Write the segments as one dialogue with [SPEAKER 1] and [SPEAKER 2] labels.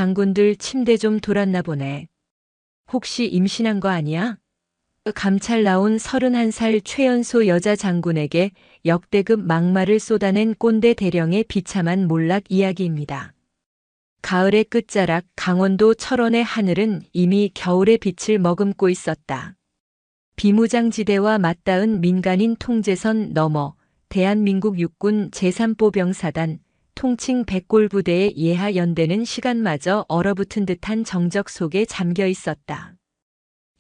[SPEAKER 1] 장군들 침대 좀 돌았나 보네. 혹시 임신한 거 아니야? 감찰 나온 31살 최연소 여자 장군에게 역대급 막말을 쏟아낸 꼰대 대령의 비참한 몰락 이야기입니다. 가을의 끝자락 강원도 철원의 하늘은 이미 겨울의 빛을 머금고 있었다. 비무장지대와 맞닿은 민간인 통제선 너머 대한민국 육군 제3보병사단 통칭 백골부대의 예하 연대는 시간마저 얼어붙은 듯한 정적 속에 잠겨 있었다.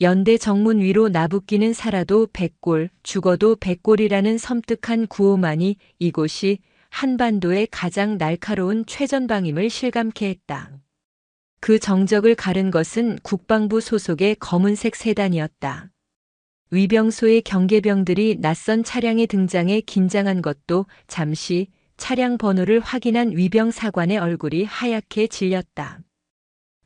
[SPEAKER 1] 연대 정문 위로 나붓기는 살아도 백골, 죽어도 백골이라는 섬뜩한 구호만이 이곳이 한반도의 가장 날카로운 최전방임을 실감케 했다. 그 정적을 가른 것은 국방부 소속의 검은색 세단이었다. 위병소의 경계병들이 낯선 차량에 등장해 긴장한 것도 잠시 차량 번호를 확인한 위병사관의 얼굴이 하얗게 질렸다.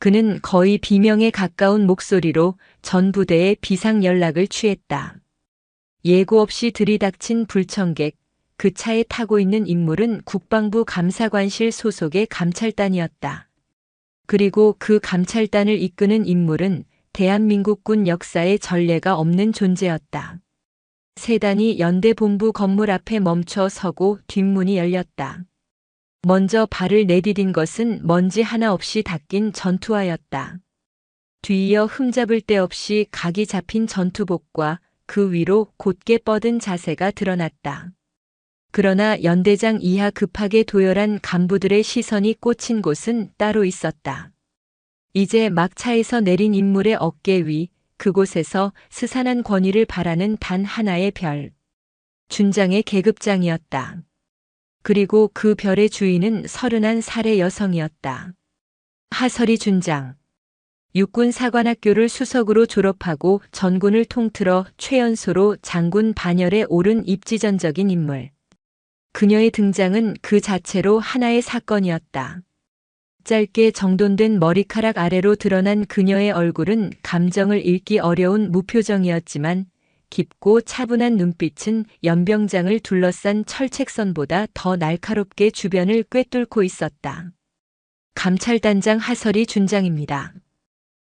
[SPEAKER 1] 그는 거의 비명에 가까운 목소리로 전 부대에 비상 연락을 취했다. 예고 없이 들이닥친 불청객, 그 차에 타고 있는 인물은 국방부 감사관실 소속의 감찰단이었다. 그리고 그 감찰단을 이끄는 인물은 대한민국군 역사에 전례가 없는 존재였다. 세단이 연대본부 건물 앞에 멈춰 서고 뒷문이 열렸다. 먼저 발을 내디딘 것은 먼지 하나 없이 닦인 전투화였다. 뒤이어 흠잡을 데 없이 각이 잡힌 전투복과 그 위로 곧게 뻗은 자세가 드러났다. 그러나 연대장 이하 급하게 도열한 간부들의 시선이 꽂힌 곳은 따로 있었다. 이제 막 차에서 내린 인물의 어깨 위, 그곳에서 스산한 권위를 바라는 단 하나의 별. 준장의 계급장이었다. 그리고 그 별의 주인은 31살의 여성이었다. 하설이 준장. 육군 사관학교를 수석으로 졸업하고 전군을 통틀어 최연소로 장군 반열에 오른 입지전적인 인물. 그녀의 등장은 그 자체로 하나의 사건이었다. 짧게 정돈된 머리카락 아래로 드러난 그녀의 얼굴은 감정을 읽기 어려운 무표정이었지만 깊고 차분한 눈빛은 연병장을 둘러싼 철책선보다 더 날카롭게 주변을 꿰뚫고 있었다. 감찰단장 하설이 준장입니다.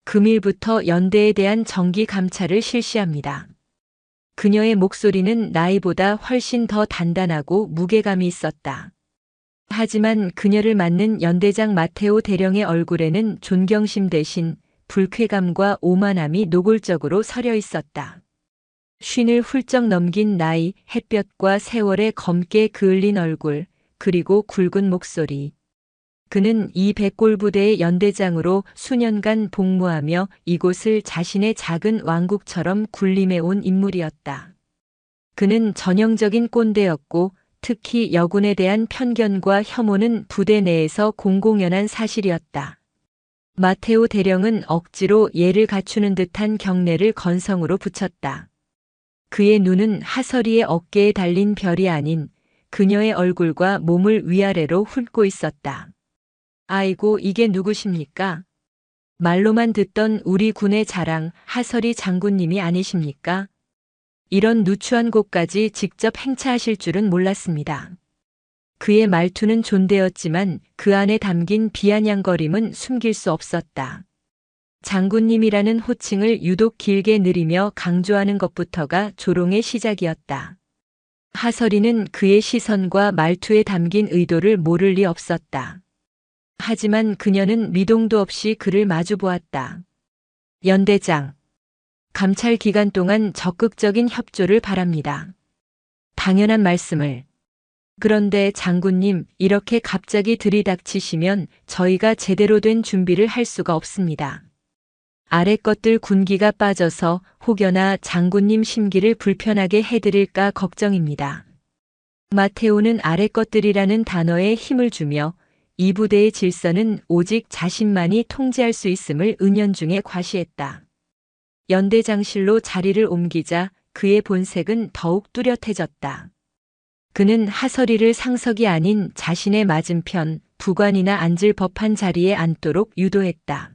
[SPEAKER 1] 금일부터 연대에 대한 정기 감찰을 실시합니다. 그녀의 목소리는 나이보다 훨씬 더 단단하고 무게감이 있었다. 하지만 그녀를 맞는 연대장 마테오 대령의 얼굴에는 존경심 대신 불쾌감과 오만함이 노골적으로 서려 있었다. 쉰을 훌쩍 넘긴 나이, 햇볕과 세월에 검게 그을린 얼굴, 그리고 굵은 목소리. 그는 이 백골부대의 연대장으로 수년간 복무하며 이곳을 자신의 작은 왕국처럼 군림해온 인물이었다. 그는 전형적인 꼰대였고 특히 여군에 대한 편견과 혐오는 부대 내에서 공공연한 사실이었다. 마테오 대령은 억지로 예를 갖추는 듯한 경례를 건성으로 붙였다. 그의 눈은 하설이의 어깨에 달린 별이 아닌 그녀의 얼굴과 몸을 위아래로 훑고 있었다. 아이고, 이게 누구십니까? 말로만 듣던 우리 군의 자랑 하설이 장군님이 아니십니까? 이런 누추한 곳까지 직접 행차하실 줄은 몰랐습니다. 그의 말투는 존대였지만 그 안에 담긴 비아냥거림은 숨길 수 없었다. 장군님이라는 호칭을 유독 길게 느리며 강조하는 것부터가 조롱의 시작이었다. 하설이는 그의 시선과 말투에 담긴 의도를 모를 리 없었다. 하지만 그녀는 미동도 없이 그를 마주보았다. 연대장. 감찰 기간 동안 적극적인 협조를 바랍니다. 당연한 말씀을. 그런데 장군님, 이렇게 갑자기 들이닥치시면 저희가 제대로 된 준비를 할 수가 없습니다. 아래 것들 군기가 빠져서 혹여나 장군님 심기를 불편하게 해드릴까 걱정입니다. 마테오는 아래 것들이라는 단어에 힘을 주며 이 부대의 질서는 오직 자신만이 통제할 수 있음을 은연중에 과시했다. 연대장실로 자리를 옮기자 그의 본색은 더욱 뚜렷해졌다. 그는 하설이를 상석이 아닌 자신의 맞은편, 부관이나 앉을 법한 자리에 앉도록 유도했다.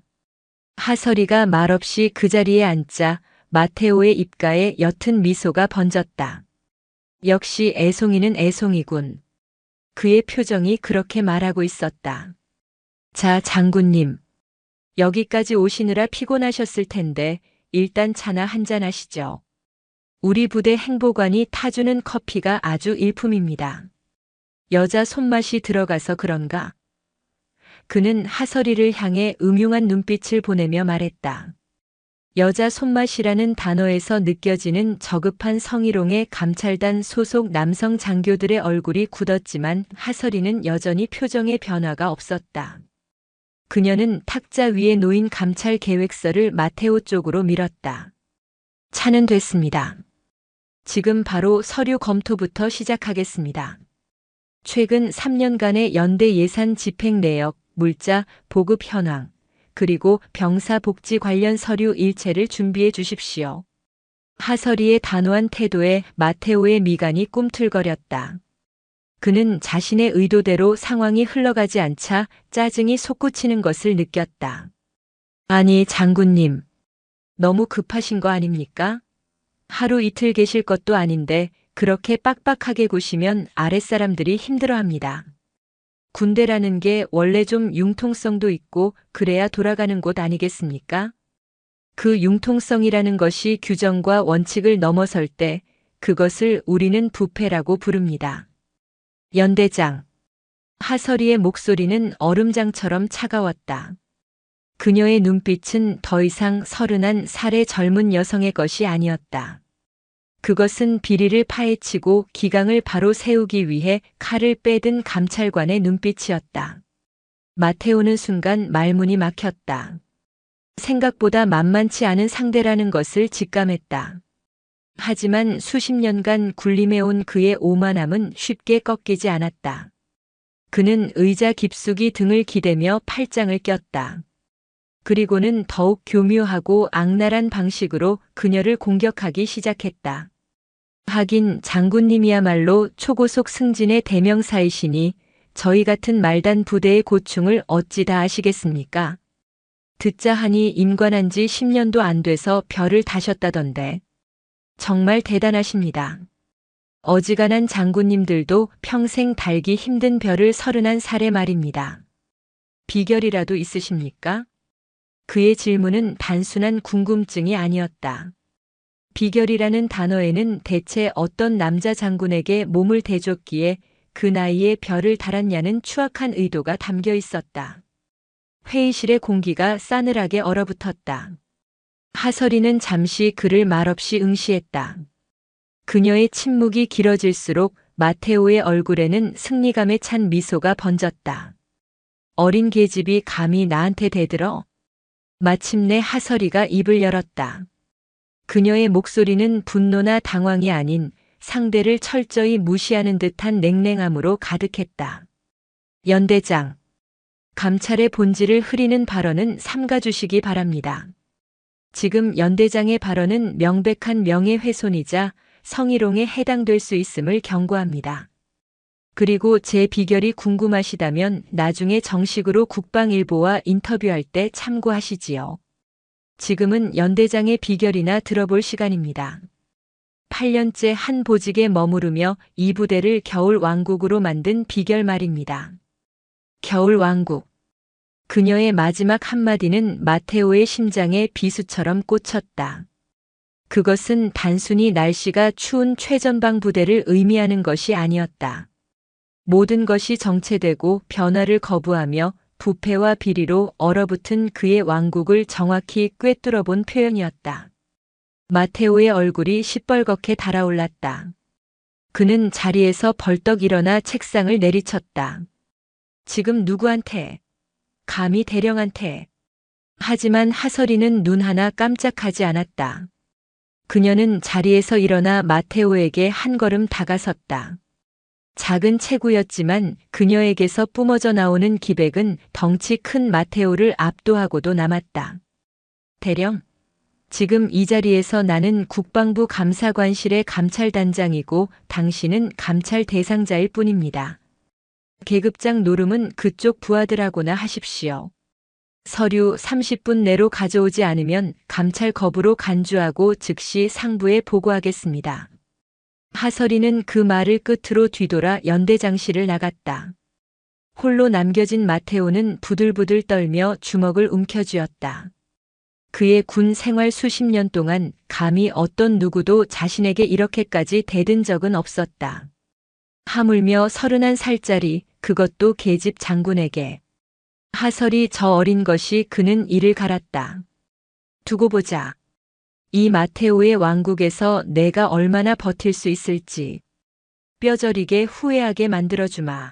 [SPEAKER 1] 하설이가 말없이 그 자리에 앉자 마테오의 입가에 옅은 미소가 번졌다. 역시 애송이는 애송이군. 그의 표정이 그렇게 말하고 있었다. 자, 장군님, 여기까지 오시느라 피곤하셨을 텐데 일단 차나 한잔 하시죠. 우리 부대 행보관이 타주는 커피가 아주 일품입니다. 여자 손맛이 들어가서 그런가? 그는 하설이를 향해 음흉한 눈빛을 보내며 말했다. 여자 손맛이라는 단어에서 느껴지는 저급한 성희롱에 감찰단 소속 남성 장교들의 얼굴이 굳었지만 하설이는 여전히 표정에 변화가 없었다. 그녀는 탁자 위에 놓인 감찰 계획서를 마테오 쪽으로 밀었다. 차는 됐습니다. 지금 바로 서류 검토부터 시작하겠습니다. 최근 3년간의 연대 예산 집행 내역, 물자, 보급 현황, 그리고 병사 복지 관련 서류 일체를 준비해 주십시오. 하설이의 단호한 태도에 마테오의 미간이 꿈틀거렸다. 그는 자신의 의도대로 상황이 흘러가지 않자 짜증이 솟구치는 것을 느꼈다. 아니, 장군님. 너무 급하신 거 아닙니까? 하루 이틀 계실 것도 아닌데 그렇게 빡빡하게 구시면 아랫사람들이 힘들어합니다. 군대라는 게 원래 좀 융통성도 있고 그래야 돌아가는 곳 아니겠습니까? 그 융통성이라는 것이 규정과 원칙을 넘어설 때 그것을 우리는 부패라고 부릅니다. 연대장. 하설이의 목소리는 얼음장처럼 차가웠다. 그녀의 눈빛은 더 이상 31살의 젊은 여성의 것이 아니었다. 그것은 비리를 파헤치고 기강을 바로 세우기 위해 칼을 빼든 감찰관의 눈빛이었다. 마테오는 순간 말문이 막혔다. 생각보다 만만치 않은 상대라는 것을 직감했다. 하지만 수십 년간 군림해온 그의 오만함은 쉽게 꺾이지 않았다. 그는 의자 깊숙이 등을 기대며 팔짱을 꼈다. 그리고는 더욱 교묘하고 악랄한 방식으로 그녀를 공격하기 시작했다. 하긴 장군님이야말로 초고속 승진의 대명사이시니 저희 같은 말단 부대의 고충을 어찌 다 아시겠습니까? 듣자 하니 임관한 지 10년도 안 돼서 별을 다셨다던데. 정말 대단하십니다. 어지간한 장군님들도 평생 달기 힘든 별을 31살에 말입니다. 비결이라도 있으십니까? 그의 질문은 단순한 궁금증이 아니었다. 비결이라는 단어에는 대체 어떤 남자 장군에게 몸을 대줬기에 그 나이에 별을 달았냐는 추악한 의도가 담겨 있었다. 회의실의 공기가 싸늘하게 얼어붙었다. 하설이는 잠시 그를 말없이 응시했다. 그녀의 침묵이 길어질수록 마테오의 얼굴에는 승리감에 찬 미소가 번졌다. 어린 계집이 감히 나한테 대들어? 마침내 하설이가 입을 열었다. 그녀의 목소리는 분노나 당황이 아닌 상대를 철저히 무시하는 듯한 냉랭함으로 가득했다. 연대장, 감찰의 본질을 흐리는 발언은 삼가주시기 바랍니다. 지금 연대장의 발언은 명백한 명예훼손이자 성희롱에 해당될 수 있음을 경고합니다. 그리고 제 비결이 궁금하시다면 나중에 정식으로 국방일보와 인터뷰할 때 참고하시지요. 지금은 연대장의 비결이나 들어볼 시간입니다. 8년째 한 보직에 머무르며 이 부대를 겨울 왕국으로 만든 비결 말입니다. 겨울 왕국. 그녀의 마지막 한마디는 마테오의 심장에 비수처럼 꽂혔다. 그것은 단순히 날씨가 추운 최전방 부대를 의미하는 것이 아니었다. 모든 것이 정체되고 변화를 거부하며 부패와 비리로 얼어붙은 그의 왕국을 정확히 꿰뚫어 본 표현이었다. 마테오의 얼굴이 시뻘겋게 달아올랐다. 그는 자리에서 벌떡 일어나 책상을 내리쳤다. 지금 누구한테? 감히 대령한테. 하지만 하설이는 눈 하나 깜짝하지 않았다. 그녀는 자리에서 일어나 마테오에게 한 걸음 다가섰다. 작은 체구였지만 그녀에게서 뿜어져 나오는 기백은 덩치 큰 마테오를 압도하고도 남았다. 대령, 지금 이 자리에서 나는 국방부 감사관실의 감찰단장이고 당신은 감찰 대상자일 뿐입니다. 계급장 노름은 그쪽 부하들하고나 하십시오. 서류 30분 내로 가져오지 않으면 감찰 거부로 간주하고 즉시 상부에 보고하겠습니다. 하설이는 그 말을 끝으로 뒤돌아 연대장실을 나갔다. 홀로 남겨진 마테오는 부들부들 떨며 주먹을 움켜쥐었다. 그의 군 생활 수십 년 동안 감히 어떤 누구도 자신에게 이렇게까지 대든 적은 없었다. 하물며 31살짜리, 그것도 계집 장군에게. 하설이 저 어린 것이 그는 이를 갈았다. 두고 보자. 이 마테오의 왕국에서 내가 얼마나 버틸 수 있을지. 뼈저리게 후회하게 만들어주마.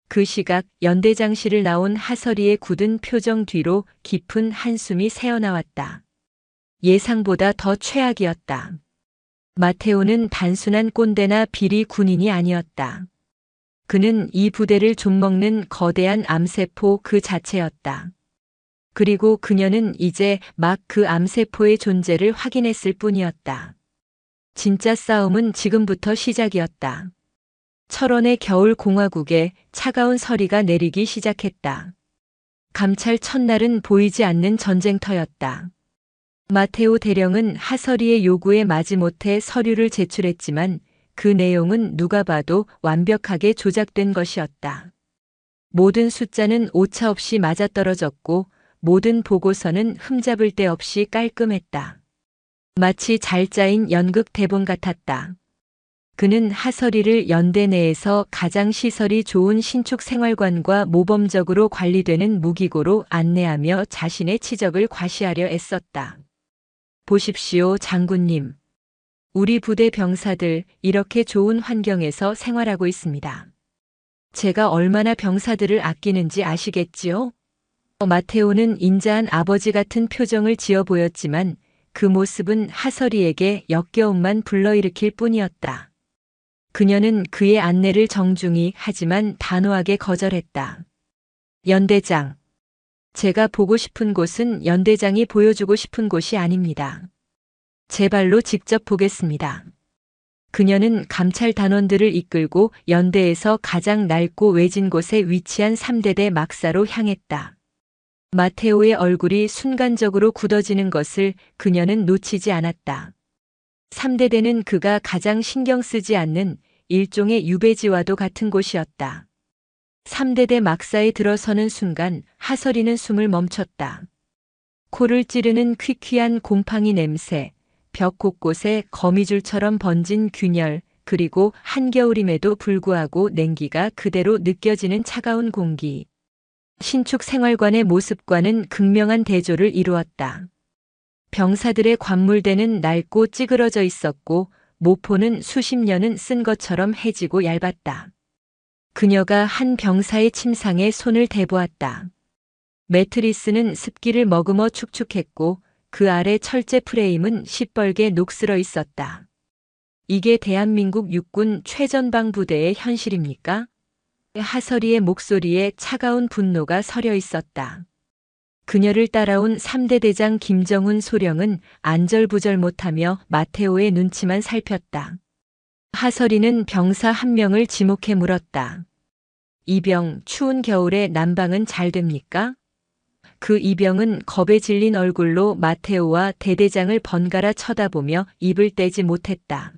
[SPEAKER 1] 그 시각 연대장실을 나온 하설이의 굳은 표정 뒤로 깊은 한숨이 새어나왔다. 예상보다 더 최악이었다. 마테오는 단순한 꼰대나 비리 군인이 아니었다. 그는 이 부대를 좀먹는 거대한 암세포 그 자체였다. 그리고 그녀는 이제 막 그 암세포의 존재를 확인했을 뿐이었다. 진짜 싸움은 지금부터 시작이었다. 철원의 겨울 공화국에 차가운 서리가 내리기 시작했다. 감찰 첫날은 보이지 않는 전쟁터였다. 마테오 대령은 하설이의 요구에 마지못해 서류를 제출했지만 그 내용은 누가 봐도 완벽하게 조작된 것이었다. 모든 숫자는 오차 없이 맞아떨어졌고 모든 보고서는 흠잡을 데 없이 깔끔했다. 마치 잘 짜인 연극 대본 같았다. 그는 하설이를 연대 내에서 가장 시설이 좋은 신축 생활관과 모범적으로 관리되는 무기고로 안내하며 자신의 치적을 과시하려 애썼다. 보십시오, 장군님. 우리 부대 병사들 이렇게 좋은 환경에서 생활하고 있습니다. 제가 얼마나 병사들을 아끼는지 아시겠지요? 마테오는 인자한 아버지 같은 표정을 지어 보였지만 그 모습은 하설이에게 역겨움만 불러일으킬 뿐이었다. 그녀는 그의 안내를 정중히 하지만 단호하게 거절했다. 연대장. 제가 보고 싶은 곳은 연대장이 보여주고 싶은 곳이 아닙니다. 제 발로 직접 보겠습니다. 그녀는 감찰 단원들을 이끌고 연대에서 가장 낡고 외진 곳에 위치한 3대대 막사로 향했다. 마테오의 얼굴이 순간적으로 굳어지는 것을 그녀는 놓치지 않았다. 3대대는 그가 가장 신경 쓰지 않는 일종의 유배지와도 같은 곳이었다. 3대대 막사에 들어서는 순간 하설이는 숨을 멈췄다. 코를 찌르는 퀴퀴한 곰팡이 냄새, 벽 곳곳에 거미줄처럼 번진 균열, 그리고 한겨울임에도 불구하고 냉기가 그대로 느껴지는 차가운 공기. 신축 생활관의 모습과는 극명한 대조를 이루었다. 병사들의 관물대는 낡고 찌그러져 있었고 모포는 수십 년은 쓴 것처럼 해지고 얇았다. 그녀가 한 병사의 침상에 손을 대보았다. 매트리스는 습기를 머금어 축축했고 그 아래 철제 프레임은 시뻘게 녹슬어 있었다. 이게 대한민국 육군 최전방 부대의 현실입니까? 하설이의 목소리에 차가운 분노가 서려 있었다. 그녀를 따라온 3대 대장 김정훈 소령은 안절부절 못하며 마테오의 눈치만 살폈다. 하설이는 병사 한 명을 지목해 물었다. 이병, 추운 겨울에 난방은 잘 됩니까? 그 이병은 겁에 질린 얼굴로 마테오와 대대장을 번갈아 쳐다보며 입을 떼지 못했다.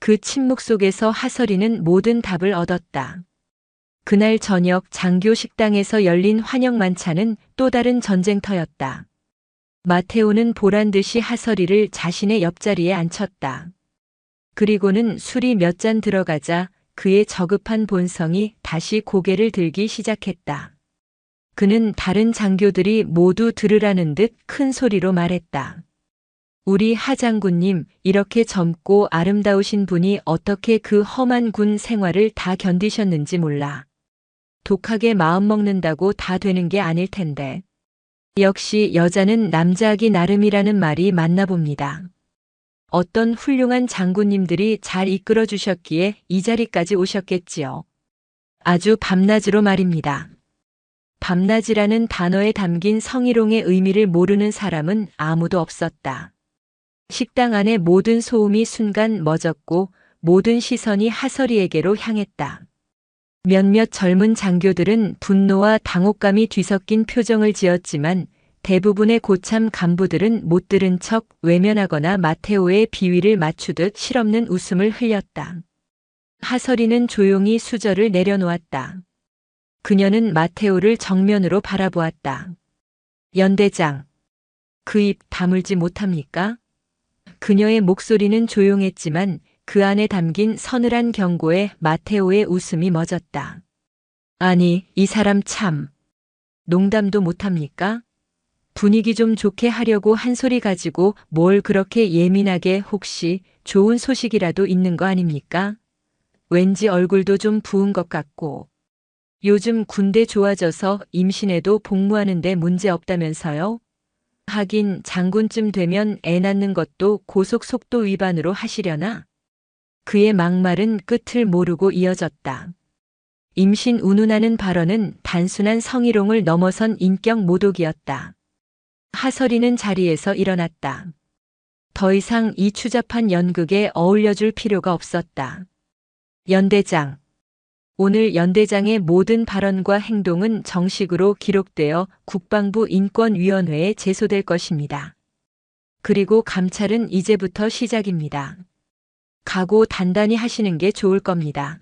[SPEAKER 1] 그 침묵 속에서 하설이는 모든 답을 얻었다. 그날 저녁 장교 식당에서 열린 환영 만찬은 또 다른 전쟁터였다. 마테오는 보란듯이 하설이를 자신의 옆자리에 앉혔다. 그리고는 술이 몇 잔 들어가자 그의 저급한 본성이 다시 고개를 들기 시작했다. 그는 다른 장교들이 모두 들으라는 듯 큰 소리로 말했다. 우리 하장군님, 이렇게 젊고 아름다우신 분이 어떻게 그 험한 군 생활을 다 견디셨는지 몰라. 독하게 마음먹는다고 다 되는 게 아닐 텐데. 역시 여자는 남자하기 나름이라는 말이 맞나 봅니다. 어떤 훌륭한 장군님들이 잘 이끌어 주셨기에 이 자리까지 오셨겠지요. 아주 밤낮으로 말입니다. 밤낮이라는 단어에 담긴 성희롱의 의미를 모르는 사람은 아무도 없었다. 식당 안의 모든 소음이 순간 멎었고 모든 시선이 하설이에게로 향했다. 몇몇 젊은 장교들은 분노와 당혹감이 뒤섞인 표정을 지었지만 대부분의 고참 간부들은 못 들은 척 외면하거나 마테오의 비위를 맞추듯 실없는 웃음을 흘렸다. 하설이는 조용히 수저를 내려놓았다. 그녀는 마테오를 정면으로 바라보았다. 연대장, 그 입 다물지 못합니까? 그녀의 목소리는 조용했지만 그 안에 담긴 서늘한 경고에 마테오의 웃음이 멎었다. 아니, 이 사람 참. 농담도 못합니까? 분위기 좀 좋게 하려고 한 소리 가지고 뭘 그렇게 예민하게, 혹시 좋은 소식이라도 있는 거 아닙니까? 왠지 얼굴도 좀 부은 것 같고. 요즘 군대 좋아져서 임신해도 복무하는데 문제 없다면서요? 하긴 장군쯤 되면 애 낳는 것도 고속속도 위반으로 하시려나? 그의 막말은 끝을 모르고 이어졌다. 임신 운운하는 발언은 단순한 성희롱을 넘어선 인격 모독이었다. 하설이는 자리에서 일어났다. 더 이상 이 추잡한 연극에 어울려줄 필요가 없었다. 연대장. 오늘 연대장의 모든 발언과 행동은 정식으로 기록되어 국방부 인권위원회에 제소될 것입니다. 그리고 감찰은 이제부터 시작입니다. 각오 단단히 하시는 게 좋을 겁니다.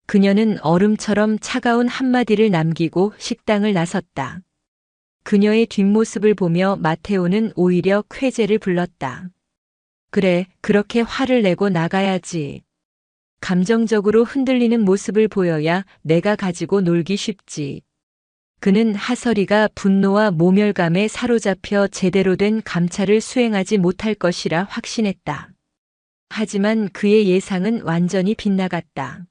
[SPEAKER 1] 그녀는 얼음처럼 차가운 한마디를 남기고 식당을 나섰다. 그녀의 뒷모습을 보며 마테오는 오히려 쾌재를 불렀다. 그래, 그렇게 화를 내고 나가야지. 감정적으로 흔들리는 모습을 보여야 내가 가지고 놀기 쉽지. 그는 하설이가 분노와 모멸감에 사로잡혀 제대로 된 감찰을 수행하지 못할 것이라 확신했다. 하지만 그의 예상은 완전히 빗나갔다.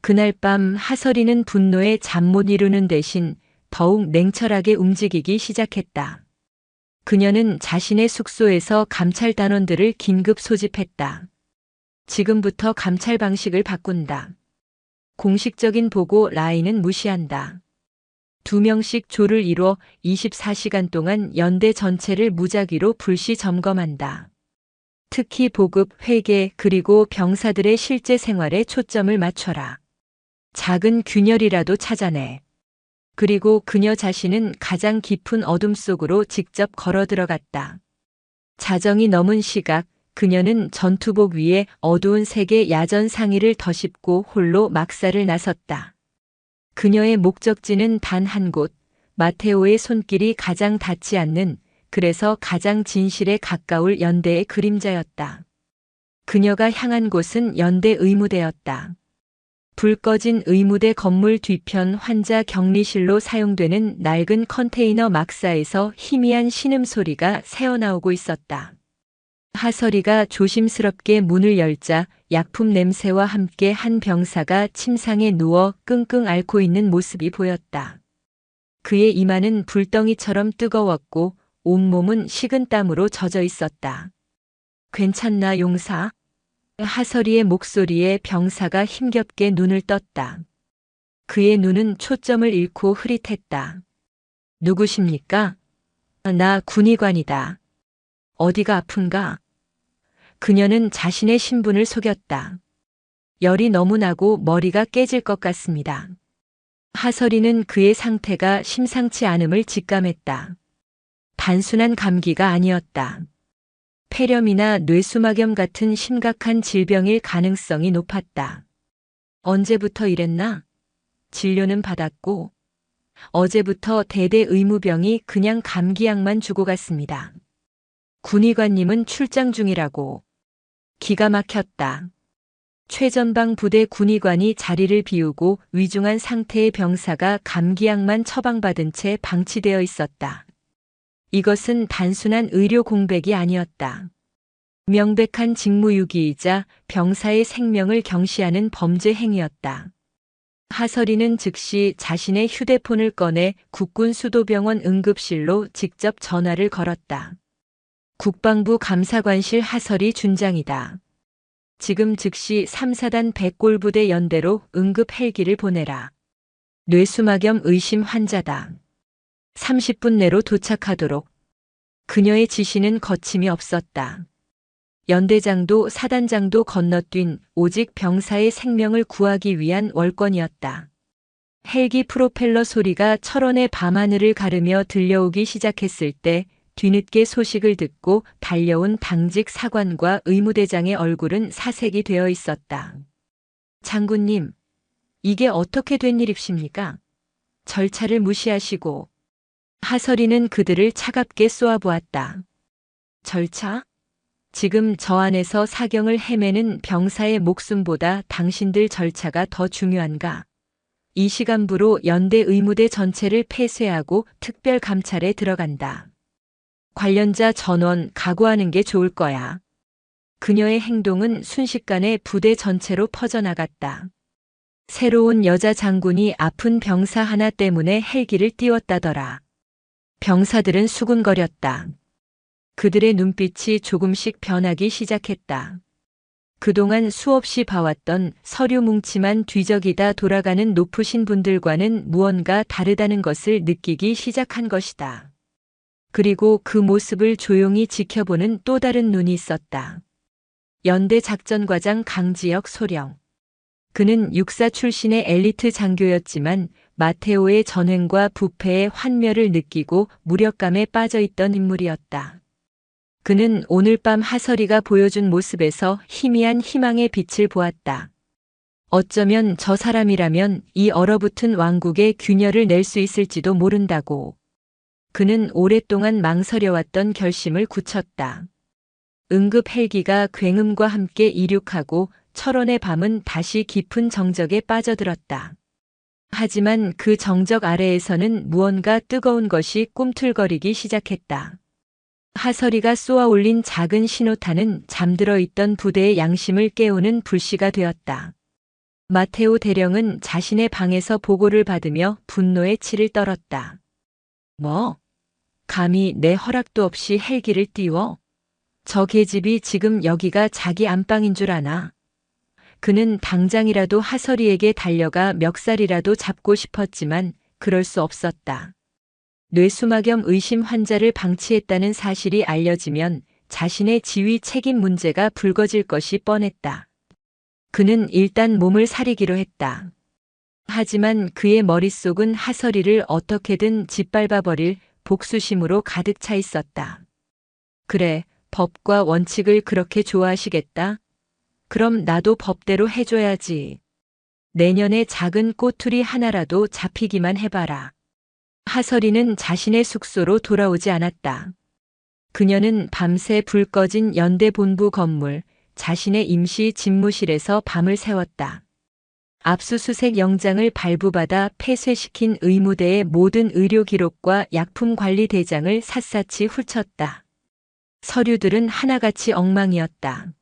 [SPEAKER 1] 그날 밤 하설이는 분노에 잠 못 이루는 대신 더욱 냉철하게 움직이기 시작했다. 그녀는 자신의 숙소에서 감찰 단원들을 긴급 소집했다. 지금부터 감찰 방식을 바꾼다. 공식적인 보고 라인은 무시한다. 2명씩 조를 이뤄 24시간 동안 연대 전체를 무작위로 불시 점검한다. 특히 보급, 회계, 그리고 병사들의 실제 생활에 초점을 맞춰라. 작은 균열이라도 찾아내. 그리고 그녀 자신은 가장 깊은 어둠 속으로 직접 걸어 들어갔다. 자정이 넘은 시각, 그녀는 전투복 위에 어두운 색의 야전 상의를 덧입고 홀로 막사를 나섰다. 그녀의 목적지는 단 한 곳, 마테오의 손길이 가장 닿지 않는, 그래서 가장 진실에 가까울 연대의 그림자였다. 그녀가 향한 곳은 연대 의무대였다. 불 꺼진 의무대 건물 뒤편 환자 격리실로 사용되는 낡은 컨테이너 막사에서 희미한 신음소리가 새어나오고 있었다. 하설이가 조심스럽게 문을 열자 약품 냄새와 함께 한 병사가 침상에 누워 끙끙 앓고 있는 모습이 보였다. 그의 이마는 불덩이처럼 뜨거웠고 온몸은 식은땀으로 젖어 있었다. 괜찮나, 용사? 하설이의 목소리에 병사가 힘겹게 눈을 떴다. 그의 눈은 초점을 잃고 흐릿했다. 누구십니까? 나 군의관이다. 어디가 아픈가? 그녀는 자신의 신분을 속였다. 열이 너무 나고 머리가 깨질 것 같습니다. 하설이는 그의 상태가 심상치 않음을 직감했다. 단순한 감기가 아니었다. 폐렴이나 뇌수막염 같은 심각한 질병일 가능성이 높았다. 언제부터 이랬나? 진료는 받았고, 어제부터 대대 의무병이 그냥 감기약만 주고 갔습니다. 군의관님은 출장 중이라고. 기가 막혔다. 최전방 부대 군의관이 자리를 비우고 위중한 상태의 병사가 감기약만 처방받은 채 방치되어 있었다. 이것은 단순한 의료 공백이 아니었다. 명백한 직무유기이자 병사의 생명을 경시하는 범죄 행위였다. 하설이는 즉시 자신의 휴대폰을 꺼내 국군 수도병원 응급실로 직접 전화를 걸었다. 국방부 감사관실 하설이 준장이다. 지금 즉시 3사단 백골부대 연대로 응급 헬기를 보내라. 뇌수막염 의심 환자다. 30분 내로 도착하도록. 그녀의 지시는 거침이 없었다. 연대장도 사단장도 건너뛴 오직 병사의 생명을 구하기 위한 월권이었다. 헬기 프로펠러 소리가 철원의 밤하늘을 가르며 들려오기 시작했을 때 뒤늦게 소식을 듣고 달려온 당직 사관과 의무대장의 얼굴은 사색이 되어 있었다. 장군님, 이게 어떻게 된 일입십니까? 절차를 무시하시고 하설이는 그들을 차갑게 쏘아보았다. 절차? 지금 저 안에서 사경을 헤매는 병사의 목숨보다 당신들 절차가 더 중요한가? 이 시간부로 연대 의무대 전체를 폐쇄하고 특별 감찰에 들어간다. 관련자 전원 각오하는 게 좋을 거야. 그녀의 행동은 순식간에 부대 전체로 퍼져나갔다. 새로운 여자 장군이 아픈 병사 하나 때문에 헬기를 띄웠다더라. 병사들은 수군거렸다. 그들의 눈빛이 조금씩 변하기 시작했다. 그동안 수없이 봐왔던 서류 뭉치만 뒤적이다 돌아가는 높으신 분들과는 무언가 다르다는 것을 느끼기 시작한 것이다. 그리고 그 모습을 조용히 지켜보는 또 다른 눈이 있었다. 연대 작전과장 강지혁 소령. 그는 육사 출신의 엘리트 장교였지만 마테오의 전횡과 부패의 환멸을 느끼고 무력감에 빠져있던 인물이었다. 그는 오늘 밤 하설이가 보여준 모습에서 희미한 희망의 빛을 보았다. 어쩌면 저 사람이라면 이 얼어붙은 왕국의 균열을 낼 수 있을지도 모른다고. 그는 오랫동안 망설여왔던 결심을 굳혔다. 응급 헬기가 굉음과 함께 이륙하고 철원의 밤은 다시 깊은 정적에 빠져들었다. 하지만 그 정적 아래에서는 무언가 뜨거운 것이 꿈틀거리기 시작했다. 하설이가 쏘아 올린 작은 신호탄은 잠들어 있던 부대의 양심을 깨우는 불씨가 되었다. 마테오 대령은 자신의 방에서 보고를 받으며 분노의 치를 떨었다. 뭐? 감히 내 허락도 없이 헬기를 띄워? 저 계집이 지금 여기가 자기 안방인 줄 아나? 그는 당장이라도 하설이에게 달려가 멱살이라도 잡고 싶었지만 그럴 수 없었다. 뇌수막염 의심 환자를 방치했다는 사실이 알려지면 자신의 지휘 책임 문제가 불거질 것이 뻔했다. 그는 일단 몸을 사리기로 했다. 하지만 그의 머릿속은 하설이를 어떻게든 짓밟아버릴 복수심으로 가득 차 있었다. 그래, 법과 원칙을 그렇게 좋아하시겠다? 그럼 나도 법대로 해줘야지. 내년에 작은 꼬투리 하나라도 잡히기만 해봐라. 하설이는 자신의 숙소로 돌아오지 않았다. 그녀는 밤새 불 꺼진 연대 본부 건물, 자신의 임시 집무실에서 밤을 새웠다. 압수수색 영장을 발부받아 폐쇄시킨 의무대의 모든 의료 기록과 약품 관리 대장을 샅샅이 훑쳤다. 서류들은 하나같이 엉망이었다.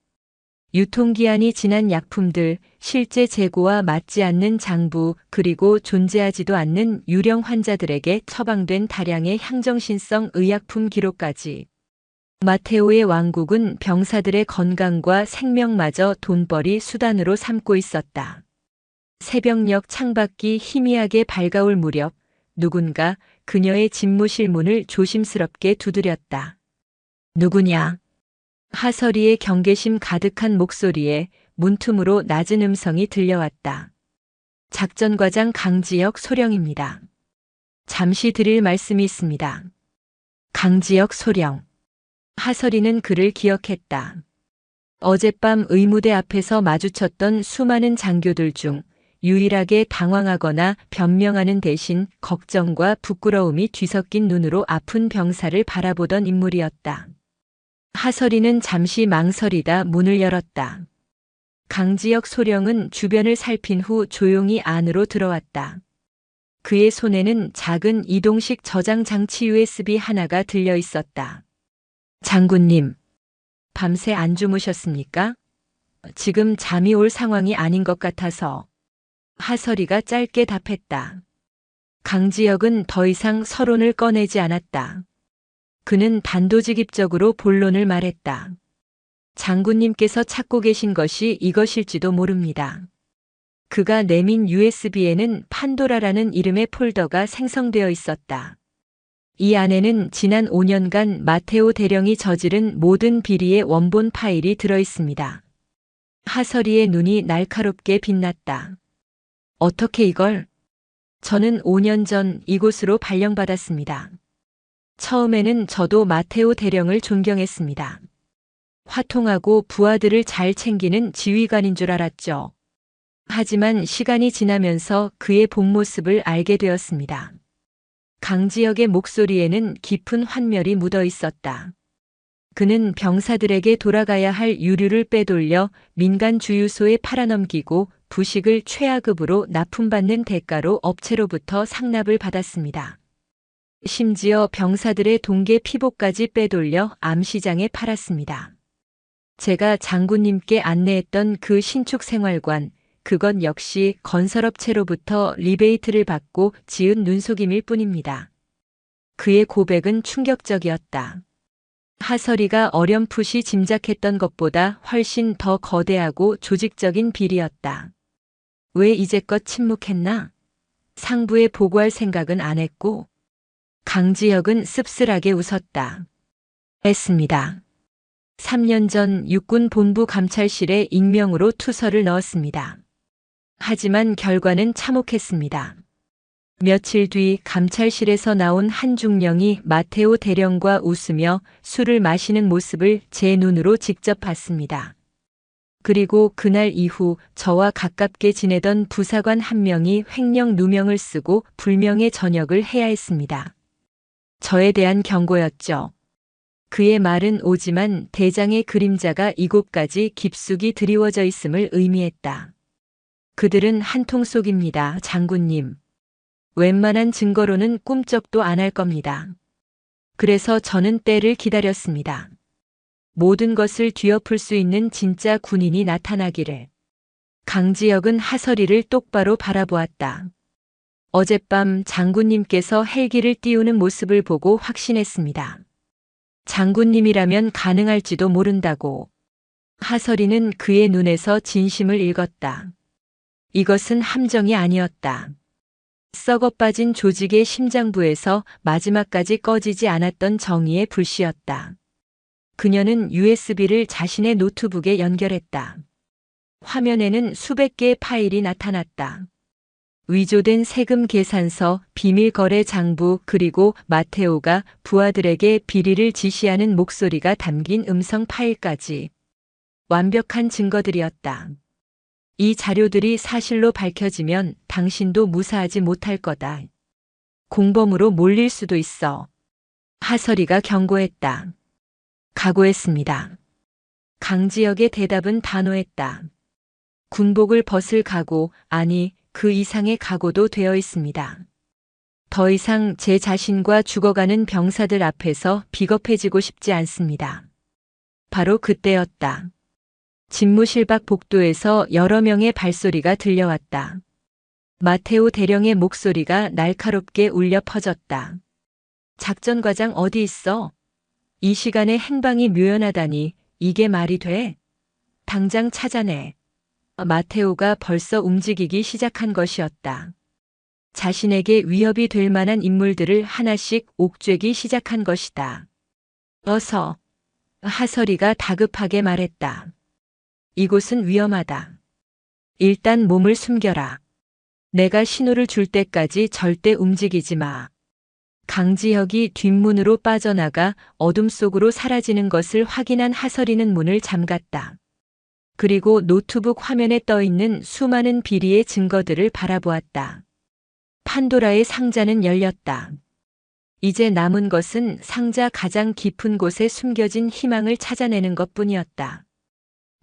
[SPEAKER 1] 유통기한이 지난 약품들, 실제 재고와 맞지 않는 장부, 그리고 존재하지도 않는 유령 환자들에게 처방된 다량의 향정신성 의약품 기록까지. 마테오의 왕국은 병사들의 건강과 생명마저 돈벌이 수단으로 삼고 있었다. 새벽녘 창밖이 희미하게 밝아올 무렵 누군가 그녀의 집무실 문을 조심스럽게 두드렸다. 누구냐? 하설이의 경계심 가득한 목소리에 문틈으로 낮은 음성이 들려왔다. 작전과장 강지혁 소령입니다. 잠시 드릴 말씀이 있습니다. 강지혁 소령. 하설이는 그를 기억했다. 어젯밤 의무대 앞에서 마주쳤던 수많은 장교들 중 유일하게 당황하거나 변명하는 대신 걱정과 부끄러움이 뒤섞인 눈으로 아픈 병사를 바라보던 인물이었다. 하설이는 잠시 망설이다 문을 열었다. 강지혁 소령은 주변을 살핀 후 조용히 안으로 들어왔다. 그의 손에는 작은 이동식 저장 장치 USB 하나가 들려 있었다. 장군님, 밤새 안 주무셨습니까? 지금 잠이 올 상황이 아닌 것 같아서. 하설이가 짧게 답했다. 강지혁은 더 이상 서론을 꺼내지 않았다. 그는 단도직입적으로 본론을 말했다. 장군님께서 찾고 계신 것이 이것일지도 모릅니다. 그가 내민 USB에는 판도라라는 이름의 폴더가 생성되어 있었다. 이 안에는 지난 5년간 마테오 대령이 저지른 모든 비리의 원본 파일이 들어 있습니다. 하설이의 눈이 날카롭게 빛났다. 어떻게 이걸? 저는 5년 전 이곳으로 발령받았습니다. 처음에는 저도 마테오 대령을 존경했습니다. 화통하고 부하들을 잘 챙기는 지휘관인 줄 알았죠. 하지만 시간이 지나면서 그의 본 모습을 알게 되었습니다. 강지혁의 목소리에는 깊은 환멸이 묻어 있었다. 그는 병사들에게 돌아가야 할 유류를 빼돌려 민간 주유소에 팔아넘기고 부식을 최하급으로 납품받는 대가로 업체로부터 상납을 받았습니다. 심지어 병사들의 동계 피복까지 빼돌려 암시장에 팔았습니다. 제가 장군님께 안내했던 그 신축 생활관, 그건 역시 건설업체로부터 리베이트를 받고 지은 눈속임일 뿐입니다. 그의 고백은 충격적이었다. 하설이가 어렴풋이 짐작했던 것보다 훨씬 더 거대하고 조직적인 비리였다. 왜 이제껏 침묵했나? 상부에 보고할 생각은 안 했고. 강지혁은 씁쓸하게 웃었다. 했습니다. 3년 전 육군 본부 감찰실에 익명으로 투서를 넣었습니다. 하지만 결과는 참혹했습니다. 며칠 뒤 감찰실에서 나온 한 중령이 마테오 대령과 웃으며 술을 마시는 모습을 제 눈으로 직접 봤습니다. 그리고 그날 이후 저와 가깝게 지내던 부사관 한 명이 횡령 누명을 쓰고 불명예 전역을 해야 했습니다. 저에 대한 경고였죠. 그의 말은 오지만 대장의 그림자가 이곳까지 깊숙이 드리워져 있음을 의미했다. 그들은 한통 속입니다, 장군님. 웬만한 증거로는 꿈쩍도 안 할 겁니다. 그래서 저는 때를 기다렸습니다. 모든 것을 뒤엎을 수 있는 진짜 군인이 나타나기를. 강지혁은 하설이를 똑바로 바라보았다. 어젯밤 장군님께서 헬기를 띄우는 모습을 보고 확신했습니다. 장군님이라면 가능할지도 모른다고. 하설이는 그의 눈에서 진심을 읽었다. 이것은 함정이 아니었다. 썩어 빠진 조직의 심장부에서 마지막까지 꺼지지 않았던 정의의 불씨였다. 그녀는 USB를 자신의 노트북에 연결했다. 화면에는 수백 개의 파일이 나타났다. 위조된 세금 계산서, 비밀 거래 장부, 그리고 마테오가 부하들에게 비리를 지시하는 목소리가 담긴 음성 파일까지. 완벽한 증거들이었다. 이 자료들이 사실로 밝혀지면 당신도 무사하지 못할 거다. 공범으로 몰릴 수도 있어. 하설이가 경고했다. 각오했습니다. 강지혁의 대답은 단호했다. 군복을 벗을 각오, 아니 그 이상의 각오도 되어 있습니다. 더 이상 제 자신과 죽어가는 병사들 앞에서 비겁해지고 싶지 않습니다. 바로 그때였다. 집무실 밖 복도에서 여러 명의 발소리가 들려왔다. 마테오 대령의 목소리가 날카롭게 울려 퍼졌다. 작전과장 어디 있어? 이 시간에 행방이 묘연하다니 이게 말이 돼? 당장 찾아내. 마테오가 벌써 움직이기 시작한 것이었다. 자신에게 위협이 될 만한 인물들을 하나씩 옥죄기 시작한 것이다. 어서. 하설이가 다급하게 말했다. 이곳은 위험하다. 일단 몸을 숨겨라. 내가 신호를 줄 때까지 절대 움직이지 마. 강지혁이 뒷문으로 빠져나가 어둠 속으로 사라지는 것을 확인한 하설이는 문을 잠갔다. 그리고 노트북 화면에 떠있는 수많은 비리의 증거들을 바라보았다. 판도라의 상자는 열렸다. 이제 남은 것은 상자 가장 깊은 곳에 숨겨진 희망을 찾아내는 것뿐이었다.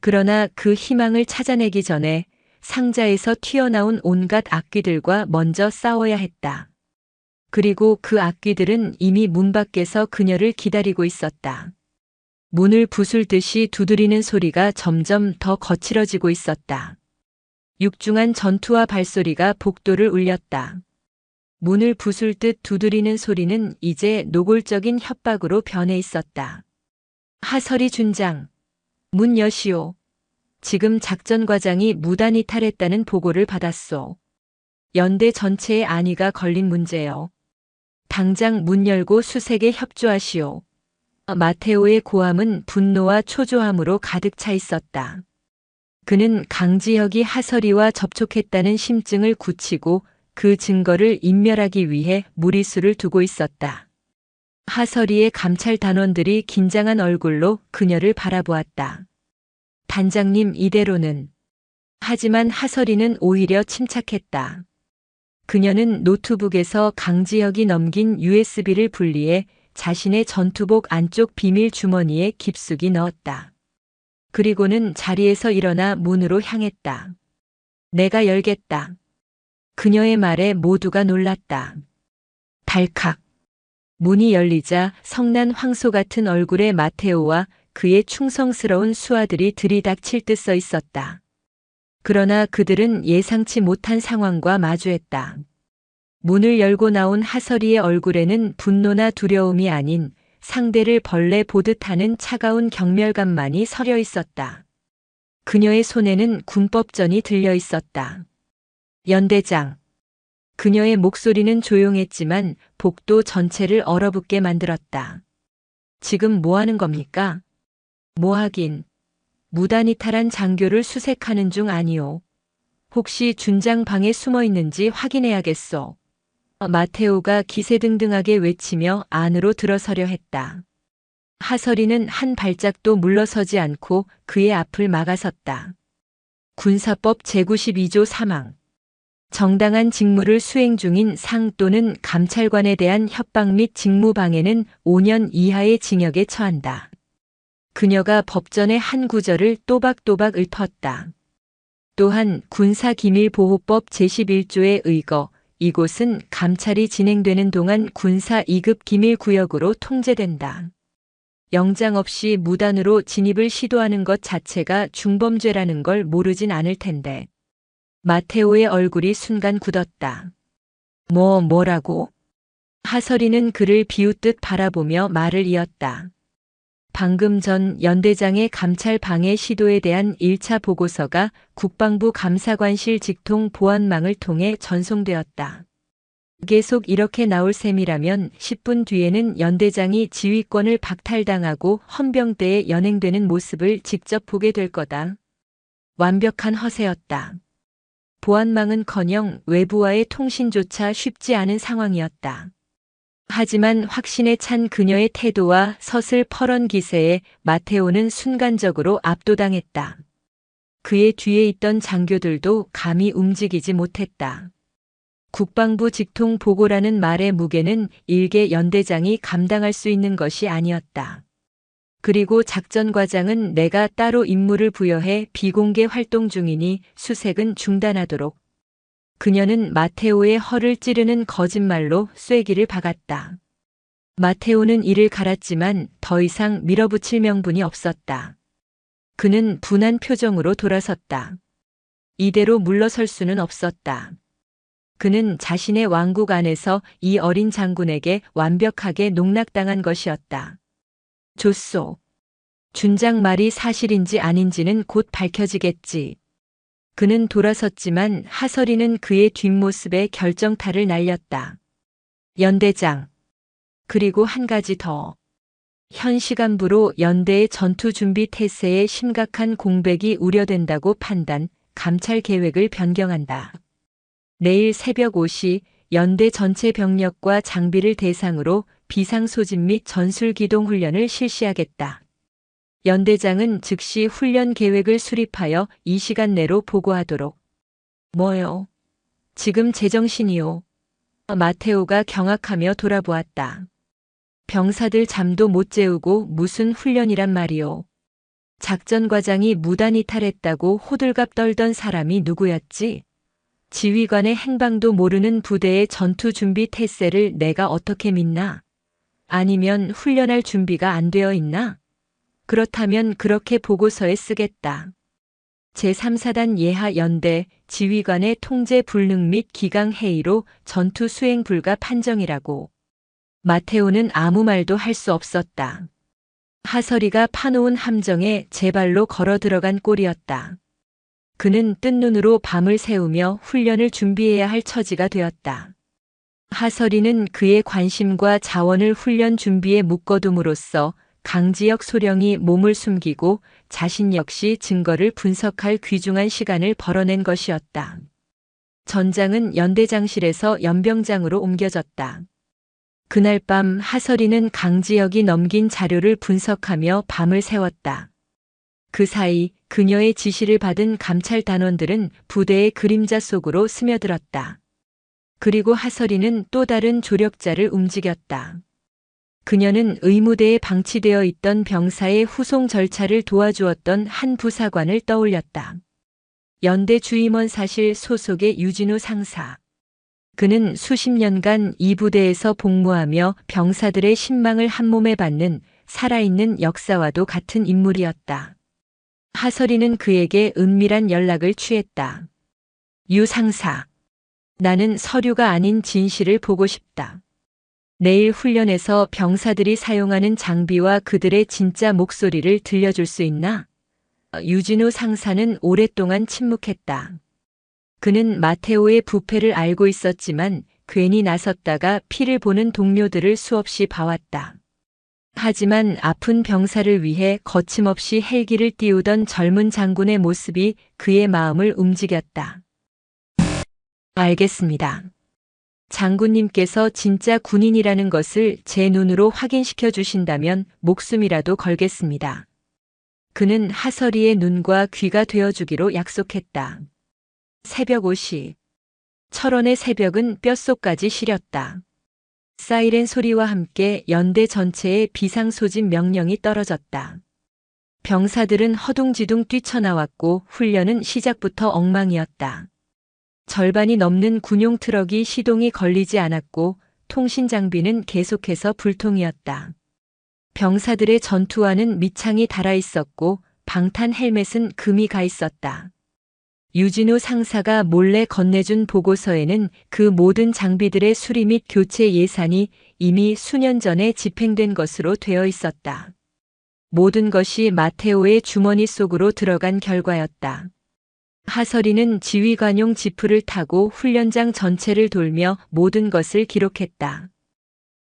[SPEAKER 1] 그러나 그 희망을 찾아내기 전에 상자에서 튀어나온 온갖 악귀들과 먼저 싸워야 했다. 그리고 그 악귀들은 이미 문 밖에서 그녀를 기다리고 있었다. 문을 부술듯이 두드리는 소리가 점점 더 거칠어지고 있었다. 육중한 전투와 발소리가 복도를 울렸다. 문을 부술듯 두드리는 소리는 이제 노골적인 협박으로 변해 있었다. 하설이 준장, 문 여시오. 지금 작전과장이 무단 이탈했다는 보고를 받았소. 연대 전체의 안위가 걸린 문제요. 당장 문 열고 수색에 협조하시오. 마테오의 고함은 분노와 초조함으로 가득 차 있었다. 그는 강지혁이 하설이와 접촉했다는 심증을 굳히고 그 증거를 인멸하기 위해 무리수를 두고 있었다. 하설이의 감찰 단원들이 긴장한 얼굴로 그녀를 바라보았다. 단장님, 이대로는. 하지만 하설이는 오히려 침착했다. 그녀는 노트북에서 강지혁이 넘긴 USB를 분리해 자신의 전투복 안쪽 비밀 주머니에 깊숙이 넣었다. 그리고는 자리에서 일어나 문으로 향했다. 내가 열겠다. 그녀의 말에 모두가 놀랐다. 달칵. 문이 열리자 성난 황소 같은 얼굴의 마테오와 그의 충성스러운 수하들이 들이닥칠 듯 서 있었다. 그러나 그들은 예상치 못한 상황과 마주했다. 문을 열고 나온 하설이의 얼굴에는 분노나 두려움이 아닌 상대를 벌레 보듯 하는 차가운 경멸감만이 서려 있었다. 그녀의 손에는 군법전이 들려 있었다. 연대장. 그녀의 목소리는 조용했지만 복도 전체를 얼어붙게 만들었다. 지금 뭐 하는 겁니까? 뭐 하긴. 무단이탈한 장교를 수색하는 중 아니오. 혹시 준장 방에 숨어 있는지 확인해야겠소. 마테오가 기세등등하게 외치며 안으로 들어서려 했다. 하설이는 한 발짝도 물러서지 않고 그의 앞을 막아섰다. 군사법 제92조 3항. 정당한 직무를 수행 중인 상 또는 감찰관에 대한 협박 및 직무방해는 5년 이하의 징역에 처한다. 그녀가 법전의 한 구절을 또박또박 읊었다. 또한 군사기밀보호법 제11조에 의거 이곳은 감찰이 진행되는 동안 군사 2급 기밀구역으로 통제된다. 영장 없이 무단으로 진입을 시도하는 것 자체가 중범죄라는 걸 모르진 않을 텐데. 마테오의 얼굴이 순간 굳었다. 뭐라고? 하설이는 그를 비웃듯 바라보며 말을 이었다. 방금 전 연대장의 감찰 방해 시도에 대한 1차 보고서가 국방부 감사관실 직통 보안망을 통해 전송되었다. 계속 이렇게 나올 셈이라면 10분 뒤에는 연대장이 지휘권을 박탈당하고 헌병대에 연행되는 모습을 직접 보게 될 거다. 완벽한 허세였다. 보안망은커녕 외부와의 통신조차 쉽지 않은 상황이었다. 하지만 확신에 찬 그녀의 태도와 서슬 퍼런 기세에 마테오는 순간적으로 압도당했다. 그의 뒤에 있던 장교들도 감히 움직이지 못했다. 국방부 직통 보고라는 말의 무게는 일개 연대장이 감당할 수 있는 것이 아니었다. 그리고 작전과장은 내가 따로 임무를 부여해 비공개 활동 중이니 수색은 중단하도록. 그녀는 마테오의 허를 찌르는 거짓말로 쐐기를 박았다. 마테오는 이를 갈았지만 더 이상 밀어붙일 명분이 없었다. 그는 분한 표정으로 돌아섰다. 이대로 물러설 수는 없었다. 그는 자신의 왕국 안에서 이 어린 장군에게 완벽하게 농락당한 것이었다. 좋소. 준장 말이 사실인지 아닌지는 곧 밝혀지겠지. 그는 돌아섰지만 하설이는 그의 뒷모습에 결정타를 날렸다. 연대장. 그리고 한 가지 더. 현 시간부로 연대의 전투준비 태세에 심각한 공백이 우려된다고 판단, 감찰 계획을 변경한다. 내일 새벽 5시 연대 전체 병력과 장비를 대상으로 비상소집 및 전술기동 훈련을 실시하겠다. 연대장은 즉시 훈련 계획을 수립하여 이 시간 내로 보고하도록. 뭐요? 지금 제정신이요. 마테오가 경악하며 돌아보았다. 병사들 잠도 못 재우고 무슨 훈련이란 말이오. 작전과장이 무단이탈했다고 호들갑 떨던 사람이 누구였지? 지휘관의 행방도 모르는 부대의 전투준비 태세를 내가 어떻게 믿나? 아니면 훈련할 준비가 안 되어 있나? 그렇다면 그렇게 보고서에 쓰겠다. 제3사단 예하 연대 지휘관의 통제 불능 및 기강 해이로 전투 수행 불가 판정이라고. 마테오는 아무 말도 할 수 없었다. 하설이가 파놓은 함정에 제 발로 걸어 들어간 꼴이었다. 그는 뜬 눈으로 밤을 새우며 훈련을 준비해야 할 처지가 되었다. 하설이는 그의 관심과 자원을 훈련 준비에 묶어둠으로써 강지혁 소령이 몸을 숨기고 자신 역시 증거를 분석할 귀중한 시간을 벌어낸 것이었다. 전장은 연대장실에서 연병장으로 옮겨졌다. 그날 밤 하설이는 강지혁이 넘긴 자료를 분석하며 밤을 새웠다. 그 사이 그녀의 지시를 받은 감찰 단원들은 부대의 그림자 속으로 스며들었다. 그리고 하설이는 또 다른 조력자를 움직였다. 그녀는 의무대에 방치되어 있던 병사의 후송 절차를 도와주었던 한 부사관을 떠올렸다. 연대 주임원 사실 소속의 유진우 상사. 그는 수십 년간 이 부대에서 복무하며 병사들의 신망을 한몸에 받는 살아있는 역사와도 같은 인물이었다. 하설이는 그에게 은밀한 연락을 취했다. 유 상사. 나는 서류가 아닌 진실을 보고 싶다. 내일 훈련에서 병사들이 사용하는 장비와 그들의 진짜 목소리를 들려줄 수 있나? 유진우 상사는 오랫동안 침묵했다. 그는 마테오의 부패를 알고 있었지만 괜히 나섰다가 피를 보는 동료들을 수없이 봐왔다. 하지만 아픈 병사를 위해 거침없이 헬기를 띄우던 젊은 장군의 모습이 그의 마음을 움직였다. 알겠습니다. 장군님께서 진짜 군인이라는 것을 제 눈으로 확인시켜 주신다면 목숨이라도 걸겠습니다. 그는 하설이의 눈과 귀가 되어주기로 약속했다. 새벽 5시. 철원의 새벽은 뼛속까지 시렸다. 사이렌 소리와 함께 연대 전체에 비상소집 명령이 떨어졌다. 병사들은 허둥지둥 뛰쳐나왔고 훈련은 시작부터 엉망이었다. 절반이 넘는 군용 트럭이 시동이 걸리지 않았고 통신 장비는 계속해서 불통이었다. 병사들의 전투화는 밑창이 달아 있었고 방탄 헬멧은 금이 가 있었다. 유진우 상사가 몰래 건네준 보고서에는 그 모든 장비들의 수리 및 교체 예산이 이미 수년 전에 집행된 것으로 되어 있었다. 모든 것이 마테오의 주머니 속으로 들어간 결과였다. 하설이는 지휘관용 지프를 타고 훈련장 전체를 돌며 모든 것을 기록했다.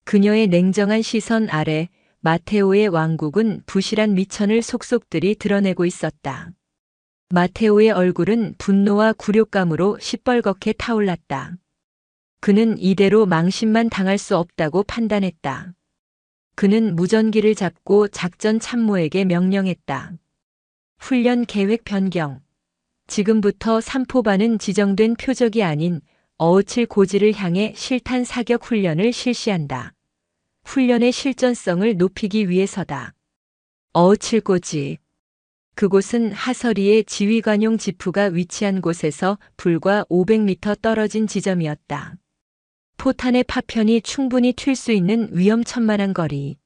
[SPEAKER 1] 그녀의 냉정한 시선 아래 마테오의 왕국은 부실한 미천을 속속들이 드러내고 있었다. 마테오의 얼굴은 분노와 굴욕감으로 시뻘겋게 타올랐다. 그는 이대로 망신만 당할 수 없다고 판단했다. 그는 무전기를 잡고 작전 참모에게 명령했다. 훈련 계획 변경. 지금부터 삼포반은 지정된 표적이 아닌 어우칠 고지를 향해 실탄 사격 훈련을 실시한다. 훈련의 실전성을 높이기 위해서다. 어우칠 고지. 그곳은 하설이의 지휘관용 지프가 위치한 곳에서 불과 500m 떨어진 지점이었다. 포탄의 파편이 충분히 튈 수 있는 위험천만한 거리.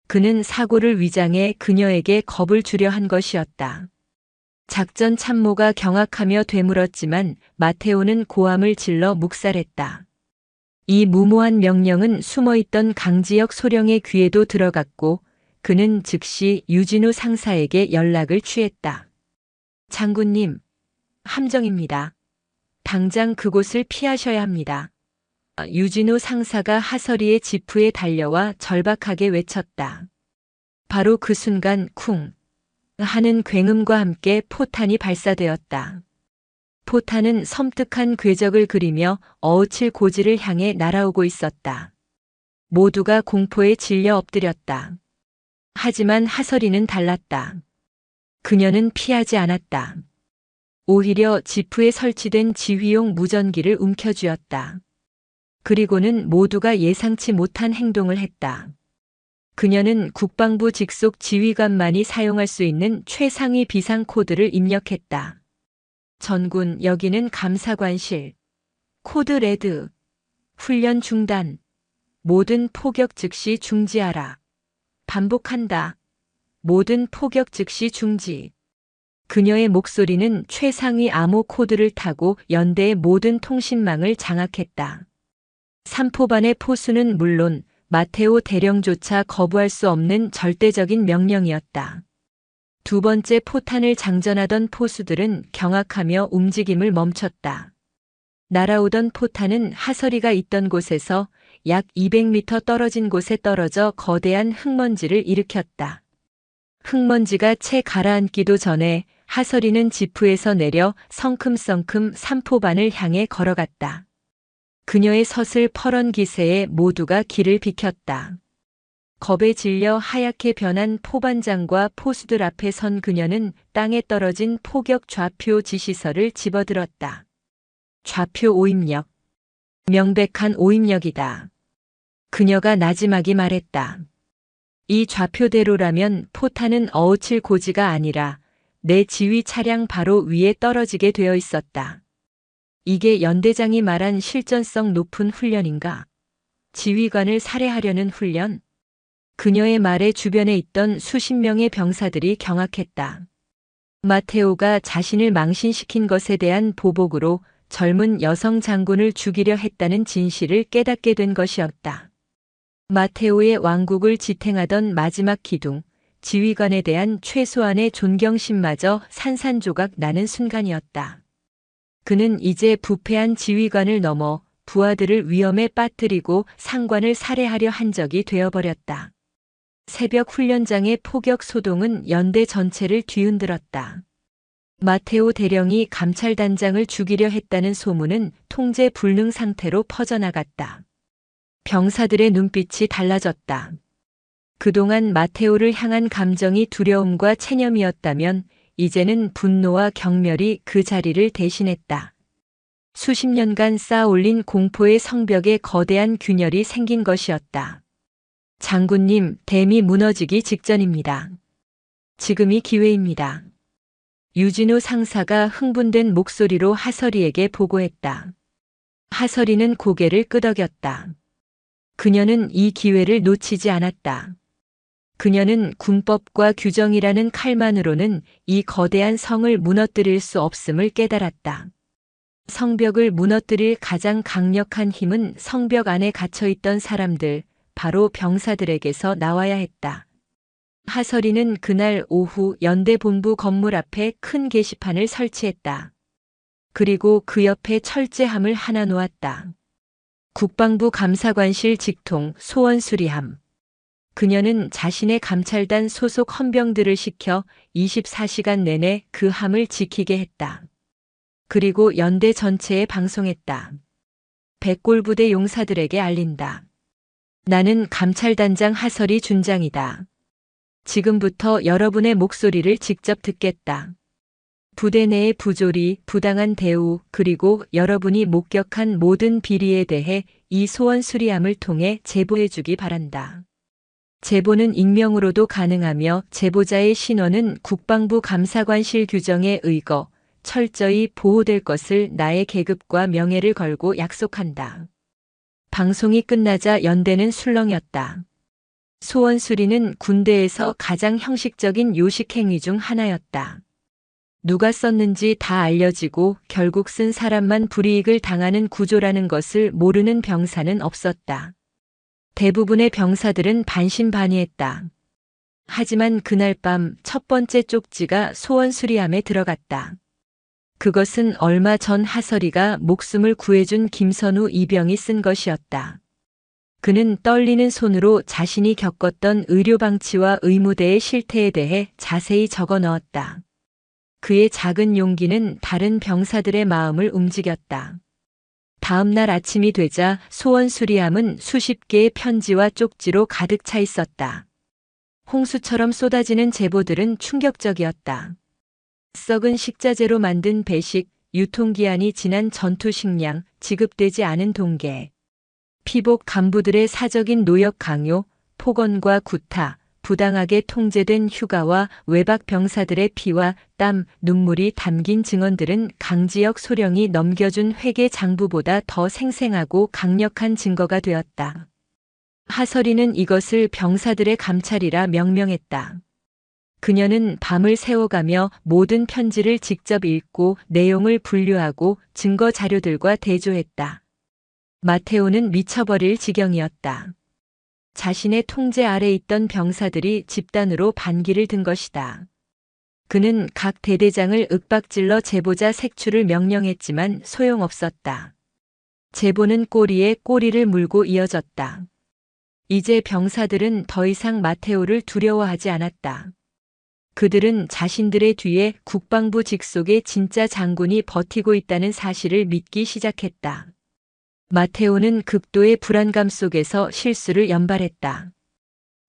[SPEAKER 1] 그는 사고를 위장해 그녀에게 겁을 주려 한 것이었다. 작전 참모가 경악하며 되물었지만 마테오는 고함을 질러 묵살했다. 이 무모한 명령은 숨어있던 강지역 소령의 귀에도 들어갔고 그는 즉시 유진우 상사에게 연락을 취했다. 장군님, 함정입니다. 당장 그곳을 피하셔야 합니다. 유진우 상사가 하설이의 지프에 달려와 절박하게 외쳤다. 바로 그 순간 쿵 하는 굉음과 함께 포탄이 발사되었다. 포탄은 섬뜩한 궤적을 그리며 어우칠 고지를 향해 날아오고 있었다. 모두가 공포에 질려 엎드렸다. 하지만 하설이는 달랐다. 그녀는 피하지 않았다. 오히려 지프에 설치된 지휘용 무전기를 움켜쥐었다. 그리고는 모두가 예상치 못한 행동을 했다. 그녀는 국방부 직속 지휘관만이 사용할 수 있는 최상위 비상 코드를 입력했다. 전군, 여기는 감사관실. 코드 레드. 훈련 중단. 모든 포격 즉시 중지하라. 반복한다. 모든 포격 즉시 중지. 그녀의 목소리는 최상위 암호 코드를 타고 연대의 모든 통신망을 장악했다. 삼포반의 포수는 물론 마테오 대령조차 거부할 수 없는 절대적인 명령이었다. 두 번째 포탄을 장전하던 포수들은 경악하며 움직임을 멈췄다. 날아오던 포탄은 하설이가 있던 곳에서 약 200m 떨어진 곳에 떨어져 거대한 흙먼지를 일으켰다. 흙먼지가 채 가라앉기도 전에 하설이는 지프에서 내려 성큼성큼 삼포반을 향해 걸어갔다. 그녀의 서슬 퍼런 기세에 모두가 길을 비켰다. 겁에 질려 하얗게 변한 포반장과 포수들 앞에 선 그녀는 땅에 떨어진 포격 좌표 지시서를 집어들었다. 좌표 오입력. 명백한 오입력이다. 그녀가 나지막이 말했다. 이 좌표대로라면 포탄은 어우칠 고지가 아니라 내 지휘 차량 바로 위에 떨어지게 되어 있었다. 이게 연대장이 말한 실전성 높은 훈련인가? 지휘관을 살해하려는 훈련? 그녀의 말에 주변에 있던 수십 명의 병사들이 경악했다. 마테오가 자신을 망신시킨 것에 대한 보복으로 젊은 여성 장군을 죽이려 했다는 진실을 깨닫게 된 것이었다. 마테오의 왕국을 지탱하던 마지막 기둥, 지휘관에 대한 최소한의 존경심마저 산산조각 나는 순간이었다. 그는 이제 부패한 지휘관을 넘어 부하들을 위험에 빠뜨리고 상관을 살해하려 한 적이 되어버렸다. 새벽 훈련장의 포격 소동은 연대 전체를 뒤흔들었다. 마테오 대령이 감찰단장을 죽이려 했다는 소문은 통제 불능 상태로 퍼져나갔다. 병사들의 눈빛이 달라졌다. 그동안 마테오를 향한 감정이 두려움과 체념이었다면 이제는 분노와 경멸이 그 자리를 대신했다. 수십 년간 쌓아올린 공포의 성벽에 거대한 균열이 생긴 것이었다. 장군님, 댐이 무너지기 직전입니다. 지금이 기회입니다. 유진우 상사가 흥분된 목소리로 하설이에게 보고했다. 하설이는 고개를 끄덕였다. 그녀는 이 기회를 놓치지 않았다. 그녀는 군법과 규정이라는 칼만으로는 이 거대한 성을 무너뜨릴 수 없음을 깨달았다. 성벽을 무너뜨릴 가장 강력한 힘은 성벽 안에 갇혀있던 사람들, 바로 병사들에게서 나와야 했다. 하설이는 그날 오후 연대본부 건물 앞에 큰 게시판을 설치했다. 그리고 그 옆에 철제함을 하나 놓았다. 국방부 감사관실 직통 소원 수리함. 그녀는 자신의 감찰단 소속 헌병들을 시켜 24시간 내내 그 함을 지키게 했다. 그리고 연대 전체에 방송했다. 백골부대 용사들에게 알린다. 나는 감찰단장 하설이 준장이다. 지금부터 여러분의 목소리를 직접 듣겠다. 부대 내의 부조리, 부당한 대우, 그리고 여러분이 목격한 모든 비리에 대해 이 소원 수리함을 통해 제보해주기 바란다. 제보는 익명으로도 가능하며 제보자의 신원은 국방부 감사관실 규정에 의거 철저히 보호될 것을 나의 계급과 명예를 걸고 약속한다. 방송이 끝나자 연대는 술렁였다. 소원 수리는 군대에서 가장 형식적인 요식 행위 중 하나였다. 누가 썼는지 다 알려지고 결국 쓴 사람만 불이익을 당하는 구조라는 것을 모르는 병사는 없었다. 대부분의 병사들은 반신반의했다. 하지만 그날 밤 첫 번째 쪽지가 소원 수리함에 들어갔다. 그것은 얼마 전 하설이가 목숨을 구해준 김선우 이병이 쓴 것이었다. 그는 떨리는 손으로 자신이 겪었던 의료방치와 의무대의 실태에 대해 자세히 적어 넣었다. 그의 작은 용기는 다른 병사들의 마음을 움직였다. 다음 날 아침이 되자 소원 수리함은 수십 개의 편지와 쪽지로 가득 차 있었다. 홍수처럼 쏟아지는 제보들은 충격적이었다. 썩은 식자재로 만든 배식, 유통기한이 지난 전투 식량, 지급되지 않은 동계, 피복 간부들의 사적인 노역 강요, 폭언과 구타, 부당하게 통제된 휴가와 외박 병사들의 피와 땀, 눈물이 담긴 증언들은 강지역 소령이 넘겨준 회계 장부보다 더 생생하고 강력한 증거가 되었다. 하설이는 이것을 병사들의 감찰이라 명명했다. 그녀는 밤을 새워가며 모든 편지를 직접 읽고 내용을 분류하고 증거 자료들과 대조했다. 마테오는 미쳐버릴 지경이었다. 자신의 통제 아래 있던 병사들이 집단으로 반기를 든 것이다. 그는 각 대대장을 윽박질러 제보자 색출을 명령했지만 소용없었다. 제보는 꼬리에 꼬리를 물고 이어졌다. 이제 병사들은 더 이상 마테오를 두려워하지 않았다. 그들은 자신들의 뒤에 국방부 직속의 진짜 장군이 버티고 있다는 사실을 믿기 시작했다. 마테오는 극도의 불안감 속에서 실수를 연발했다.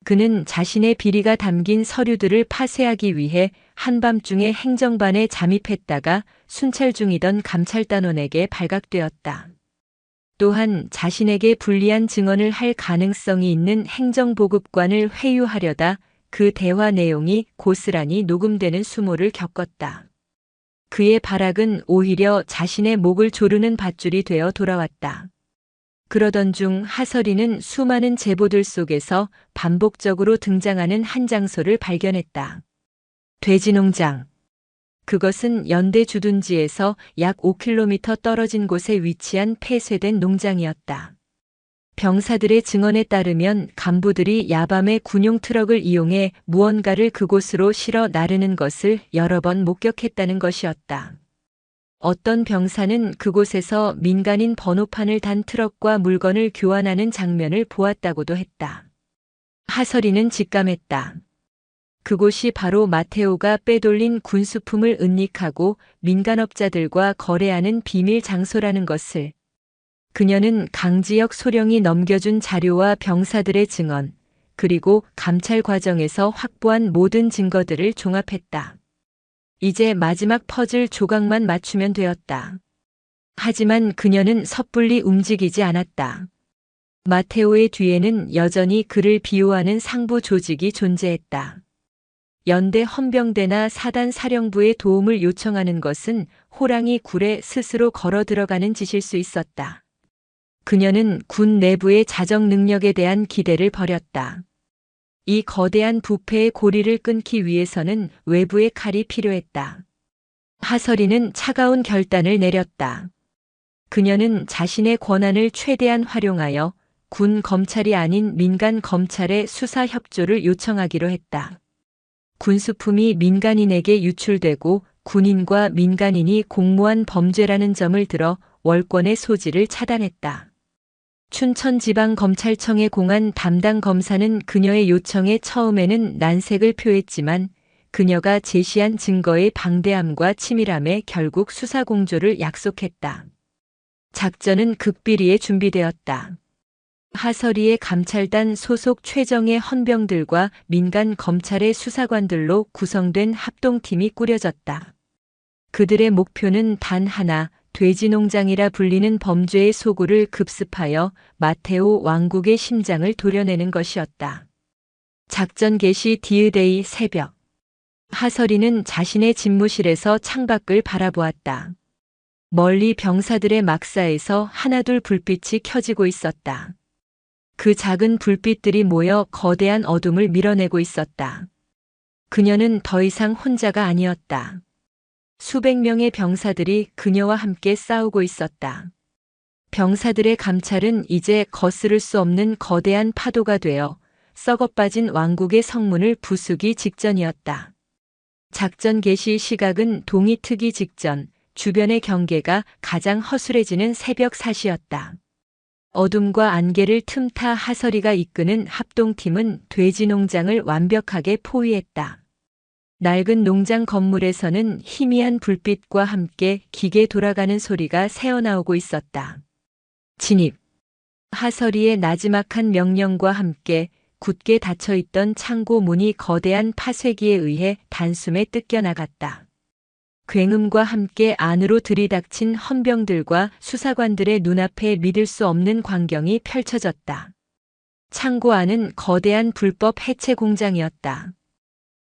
[SPEAKER 1] 그는 자신의 비리가 담긴 서류들을 파쇄하기 위해 한밤중에 행정반에 잠입했다가 순찰 중이던 감찰단원에게 발각되었다. 또한 자신에게 불리한 증언을 할 가능성이 있는 행정보급관을 회유하려다 그 대화 내용이 고스란히 녹음되는 수모를 겪었다. 그의 발악은 오히려 자신의 목을 조르는 밧줄이 되어 돌아왔다. 그러던 중 하설이는 수많은 제보들 속에서 반복적으로 등장하는 한 장소를 발견했다. 돼지농장. 그것은 연대 주둔지에서 약 5km 떨어진 곳에 위치한 폐쇄된 농장이었다. 병사들의 증언에 따르면 간부들이 야밤에 군용 트럭을 이용해 무언가를 그곳으로 실어 나르는 것을 여러 번 목격했다는 것이었다. 어떤 병사는 그곳에서 민간인 번호판을 단 트럭과 물건을 교환하는 장면을 보았다고도 했다. 하설이는 직감했다. 그곳이 바로 마테오가 빼돌린 군수품을 은닉하고 민간업자들과 거래하는 비밀 장소라는 것을. 그녀는 강지역 소령이 넘겨준 자료와 병사들의 증언, 그리고 감찰 과정에서 확보한 모든 증거들을 종합했다. 이제 마지막 퍼즐 조각만 맞추면 되었다. 하지만 그녀는 섣불리 움직이지 않았다. 마테오의 뒤에는 여전히 그를 비호하는 상부 조직이 존재했다. 연대 헌병대나 사단 사령부의 도움을 요청하는 것은 호랑이 굴에 스스로 걸어 들어가는 짓일 수 있었다. 그녀는 군 내부의 자정 능력에 대한 기대를 버렸다. 이 거대한 부패의 고리를 끊기 위해서는 외부의 칼이 필요했다. 하설이는 차가운 결단을 내렸다. 그녀는 자신의 권한을 최대한 활용하여 군 검찰이 아닌 민간 검찰의 수사 협조를 요청하기로 했다. 군수품이 민간인에게 유출되고 군인과 민간인이 공모한 범죄라는 점을 들어 월권의 소지를 차단했다. 춘천지방검찰청에 공안 담당 검사는 그녀의 요청에 처음에는 난색을 표했지만 그녀가 제시한 증거의 방대함과 치밀함에 결국 수사 공조를 약속했다. 작전은 극비리에 준비되었다. 하설이의 감찰단 소속 최정예 헌병들과 민간 검찰의 수사관들로 구성된 합동팀이 꾸려졌다. 그들의 목표는 단 하나, 돼지농장이라 불리는 범죄의 소굴을 급습하여 마테오 왕국의 심장을 도려내는 것이었다. 작전 개시 디으데이 새벽. 하설이는 자신의 집무실에서 창밖을 바라보았다. 멀리 병사들의 막사에서 하나둘 불빛이 켜지고 있었다. 그 작은 불빛들이 모여 거대한 어둠을 밀어내고 있었다. 그녀는 더 이상 혼자가 아니었다. 수백 명의 병사들이 그녀와 함께 싸우고 있었다. 병사들의 감찰은 이제 거스를 수 없는 거대한 파도가 되어 썩어빠진 왕국의 성문을 부수기 직전이었다. 작전 개시 시각은 동이 트기 직전, 주변의 경계가 가장 허술해지는 새벽 4시였다. 어둠과 안개를 틈타 하설이가 이끄는 합동팀은 돼지농장을 완벽하게 포위했다. 낡은 농장 건물에서는 희미한 불빛과 함께 기계 돌아가는 소리가 새어나오고 있었다. 진입. 하설이의 나지막한 명령과 함께 굳게 닫혀있던 창고 문이 거대한 파쇄기에 의해 단숨에 뜯겨나갔다. 굉음과 함께 안으로 들이닥친 헌병들과 수사관들의 눈앞에 믿을 수 없는 광경이 펼쳐졌다. 창고 안은 거대한 불법 해체 공장이었다.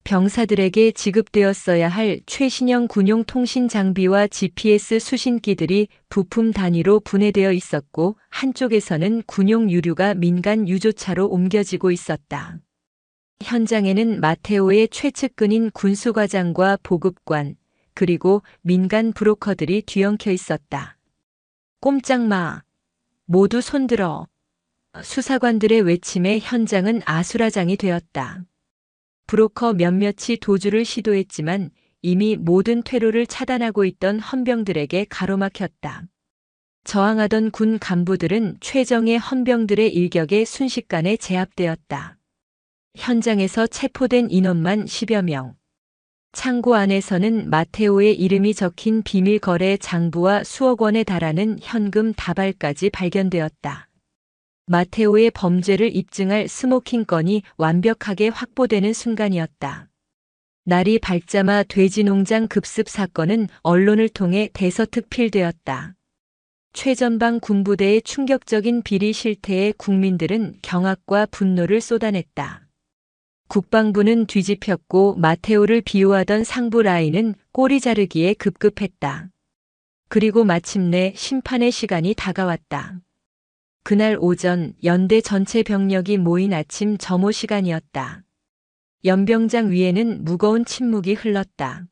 [SPEAKER 1] 병사들에게 지급되었어야 할 최신형 군용 통신 장비와 GPS 수신기들이 부품 단위로 분해되어 있었고 한쪽에서는 군용 유류가 민간 유조차로 옮겨지고 있었다. 현장에는 마테오의 최측근인 군수과장과 보급관, 그리고 민간 브로커들이 뒤엉켜 있었다. 꼼짝 마. 모두 손들어. 수사관들의 외침에 현장은 아수라장이 되었다. 브로커 몇몇이 도주를 시도했지만 이미 모든 퇴로를 차단하고 있던 헌병들에게 가로막혔다. 저항하던 군 간부들은 최정예 헌병들의 일격에 순식간에 제압되었다. 현장에서 체포된 인원만 10여 명. 창고 안에서는 마테오의 이름이 적힌 비밀 거래 장부와 수억 원에 달하는 현금 다발까지 발견되었다. 마테오의 범죄를 입증할 스모킹 건이 완벽하게 확보되는 순간이었다. 날이 밝자마 돼지농장 급습 사건은 언론을 통해 대서특필되었다. 최전방 군부대의 충격적인 비리 실태에 국민들은 경악과 분노를 쏟아냈다. 국방부는 뒤집혔고 마테오를 비호하던 상부 라인은 꼬리 자르기에 급급했다. 그리고 마침내 심판의 시간이 다가왔다. 그날 오전 연대 전체 병력이 모인 아침 점호 시간이었다. 연병장 위에는 무거운 침묵이 흘렀다.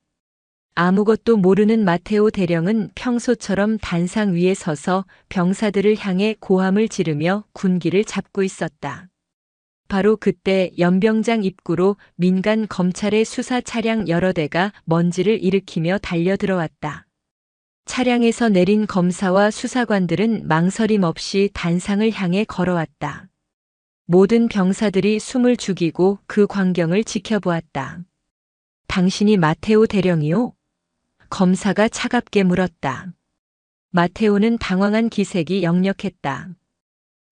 [SPEAKER 1] 아무것도 모르는 마테오 대령은 평소처럼 단상 위에 서서 병사들을 향해 고함을 지르며 군기를 잡고 있었다. 바로 그때 연병장 입구로 민간 검찰의 수사 차량 여러 대가 먼지를 일으키며 달려들어왔다. 차량에서 내린 검사와 수사관들은 망설임 없이 단상을 향해 걸어왔다. 모든 병사들이 숨을 죽이고 그 광경을 지켜보았다. 당신이 마테오 대령이요? 검사가 차갑게 물었다. 마테오는 당황한 기색이 역력했다.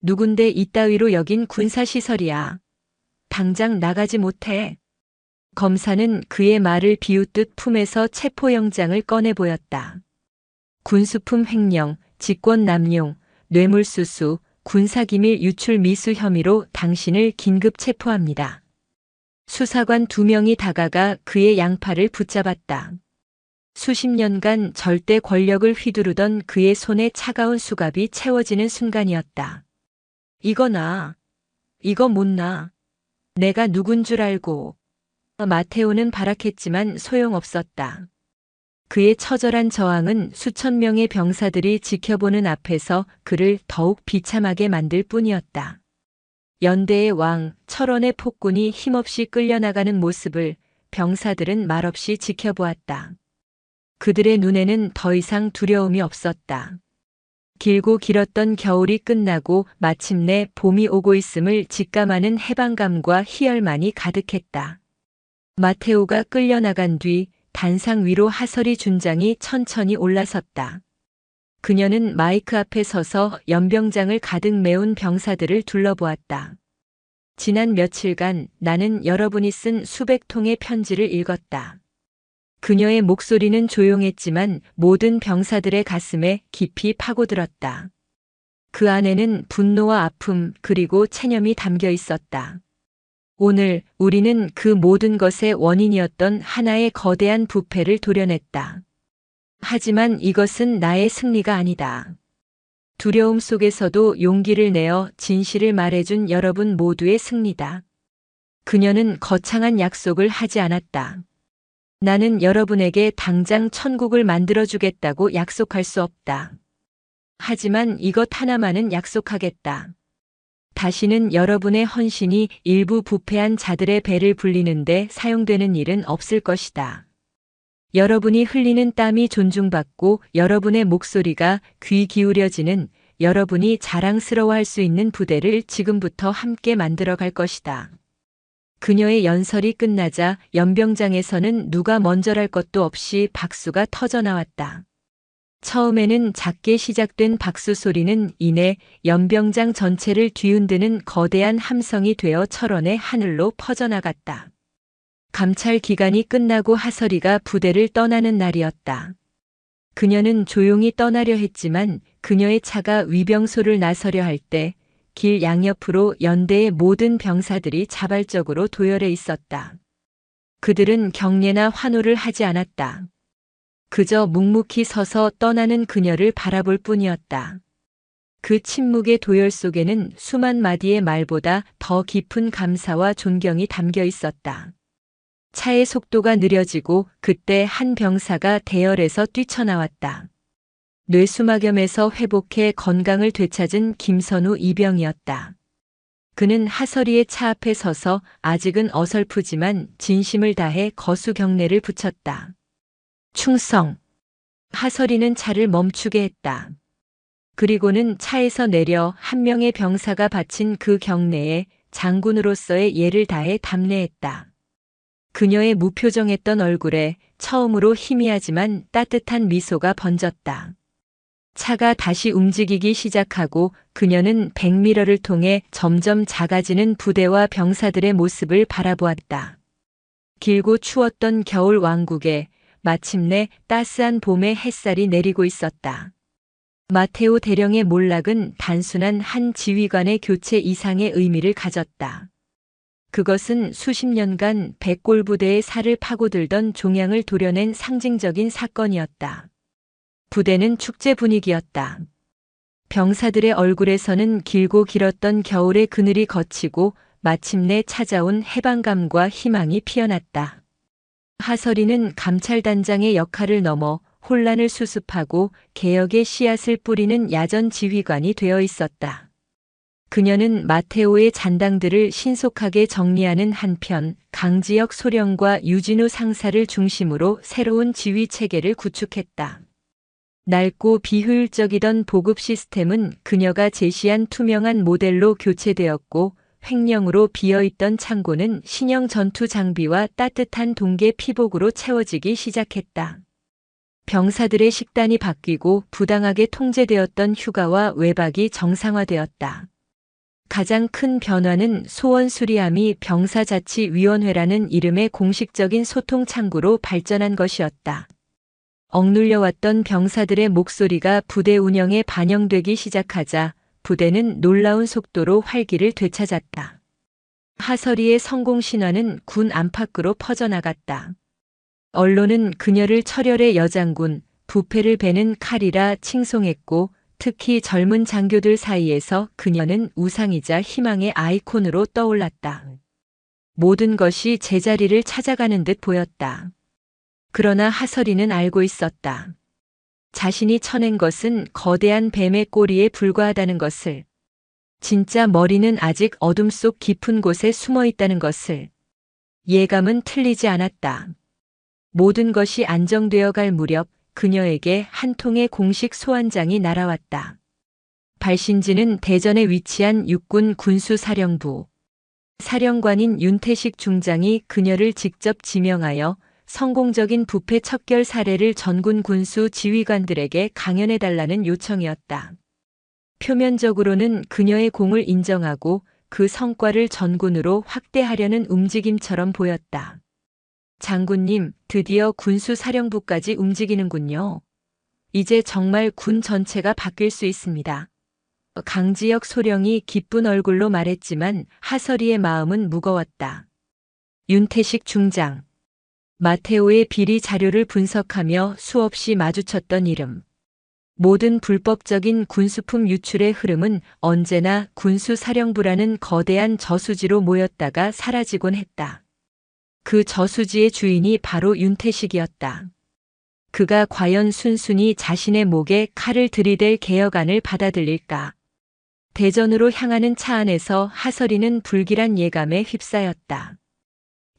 [SPEAKER 1] 누군데 이따위로 여긴 군사시설이야. 당장 나가지 못해. 검사는 그의 말을 비웃듯 품에서 체포영장을 꺼내 보였다. 군수품 횡령, 직권남용, 뇌물수수, 군사기밀 유출 미수 혐의로 당신을 긴급 체포합니다. 수사관 2명이 다가가 그의 양팔을 붙잡았다. 수십 년간 절대 권력을 휘두르던 그의 손에 차가운 수갑이 채워지는 순간이었다. 이거 나. 이거 못 나. 내가 누군 줄 알고. 마테오는 발악했지만 소용없었다. 그의 처절한 저항은 수천 명의 병사들이 지켜보는 앞에서 그를 더욱 비참하게 만들 뿐이었다. 연대의 왕, 철원의 폭군이 힘없이 끌려나가는 모습을 병사들은 말없이 지켜보았다. 그들의 눈에는 더 이상 두려움이 없었다. 길고 길었던 겨울이 끝나고 마침내 봄이 오고 있음을 직감하는 해방감과 희열만이 가득했다. 마테오가 끌려나간 뒤 단상 위로 하설이 준장이 천천히 올라섰다. 그녀는 마이크 앞에 서서 연병장을 가득 메운 병사들을 둘러보았다. 지난 며칠간 나는 여러분이 쓴 수백 통의 편지를 읽었다. 그녀의 목소리는 조용했지만 모든 병사들의 가슴에 깊이 파고들었다. 그 안에는 분노와 아픔 그리고 체념이 담겨 있었다. 오늘 우리는 그 모든 것의 원인이었던 하나의 거대한 부패를 도려냈다. 하지만 이것은 나의 승리가 아니다. 두려움 속에서도 용기를 내어 진실을 말해준 여러분 모두의 승리다. 그녀는 거창한 약속을 하지 않았다. 나는 여러분에게 당장 천국을 만들어주겠다고 약속할 수 없다. 하지만 이것 하나만은 약속하겠다. 다시는 여러분의 헌신이 일부 부패한 자들의 배를 불리는데 사용되는 일은 없을 것이다. 여러분이 흘리는 땀이 존중받고 여러분의 목소리가 귀 기울여지는 여러분이 자랑스러워할 수 있는 부대를 지금부터 함께 만들어갈 것이다. 그녀의 연설이 끝나자 연병장에서는 누가 먼저랄 것도 없이 박수가 터져나왔다. 처음에는 작게 시작된 박수 소리는 이내 연병장 전체를 뒤흔드는 거대한 함성이 되어 철원의 하늘로 퍼져나갔다. 감찰 기간이 끝나고 하설이가 부대를 떠나는 날이었다. 그녀는 조용히 떠나려 했지만 그녀의 차가 위병소를 나서려 할 때 길 양옆으로 연대의 모든 병사들이 자발적으로 도열해 있었다. 그들은 경례나 환호를 하지 않았다. 그저 묵묵히 서서 떠나는 그녀를 바라볼 뿐이었다. 그 침묵의 도열 속에는 수만 마디의 말보다 더 깊은 감사와 존경이 담겨 있었다. 차의 속도가 느려지고 그때 한 병사가 대열에서 뛰쳐나왔다. 뇌수막염에서 회복해 건강을 되찾은 김선우 이병이었다. 그는 하설이의 차 앞에 서서 아직은 어설프지만 진심을 다해 거수 경례를 붙였다. 충성. 하설이는 차를 멈추게 했다. 그리고는 차에서 내려 한 명의 병사가 바친 그 경례에 장군으로서의 예를 다해 답례했다. 그녀의 무표정했던 얼굴에 처음으로 희미하지만 따뜻한 미소가 번졌다. 차가 다시 움직이기 시작하고 그녀는 백미러를 통해 점점 작아지는 부대와 병사들의 모습을 바라보았다. 길고 추웠던 겨울 왕국에 마침내 따스한 봄의 햇살이 내리고 있었다. 마테오 대령의 몰락은 단순한 한 지휘관의 교체 이상의 의미를 가졌다. 그것은 수십 년간 백골 부대의 살을 파고들던 종양을 도려낸 상징적인 사건이었다. 부대는 축제 분위기였다. 병사들의 얼굴에서는 길고 길었던 겨울의 그늘이 걷히고 마침내 찾아온 해방감과 희망이 피어났다. 하설이는 감찰단장의 역할을 넘어 혼란을 수습하고 개혁의 씨앗을 뿌리는 야전 지휘관이 되어 있었다. 그녀는 마테오의 잔당들을 신속하게 정리하는 한편 강지혁 소령과 유진우 상사를 중심으로 새로운 지휘 체계를 구축했다. 낡고 비효율적이던 보급 시스템은 그녀가 제시한 투명한 모델로 교체되었고 횡령으로 비어있던 창고는 신형 전투 장비와 따뜻한 동계 피복으로 채워지기 시작했다. 병사들의 식단이 바뀌고 부당하게 통제되었던 휴가와 외박이 정상화되었다. 가장 큰 변화는 소원수리함이 병사자치위원회라는 이름의 공식적인 소통 창구로 발전한 것이었다. 억눌려왔던 병사들의 목소리가 부대 운영에 반영되기 시작하자 부대는 놀라운 속도로 활기를 되찾았다. 하설이의 성공 신화는 군 안팎으로 퍼져나갔다. 언론은 그녀를 철혈의 여장군, 부패를 베는 칼이라 칭송했고 특히 젊은 장교들 사이에서 그녀는 우상이자 희망의 아이콘으로 떠올랐다. 모든 것이 제자리를 찾아가는 듯 보였다. 그러나 하설이는 알고 있었다. 자신이 쳐낸 것은 거대한 뱀의 꼬리에 불과하다는 것을. 진짜 머리는 아직 어둠 속 깊은 곳에 숨어 있다는 것을. 예감은 틀리지 않았다. 모든 것이 안정되어 갈 무렵 그녀에게 한 통의 공식 소환장이 날아왔다. 발신지는 대전에 위치한 육군 군수사령부. 사령관인 윤태식 중장이 그녀를 직접 지명하여 성공적인 부패 척결 사례를 전군 군수 지휘관들에게 강연해달라는 요청이었다. 표면적으로는 그녀의 공을 인정하고 그 성과를 전군으로 확대하려는 움직임처럼 보였다. 장군님, 드디어 군수사령부까지 움직이는군요. 이제 정말 군 전체가 바뀔 수 있습니다. 강지혁 소령이 기쁜 얼굴로 말했지만 하설이의 마음은 무거웠다. 윤태식 중장. 마테오의 비리 자료를 분석하며 수없이 마주쳤던 이름. 모든 불법적인 군수품 유출의 흐름은 언제나 군수사령부라는 거대한 저수지로 모였다가 사라지곤 했다. 그 저수지의 주인이 바로 윤태식이었다. 그가 과연 순순히 자신의 목에 칼을 들이댈 개혁안을 받아들일까? 대전으로 향하는 차 안에서 하설이는 불길한 예감에 휩싸였다.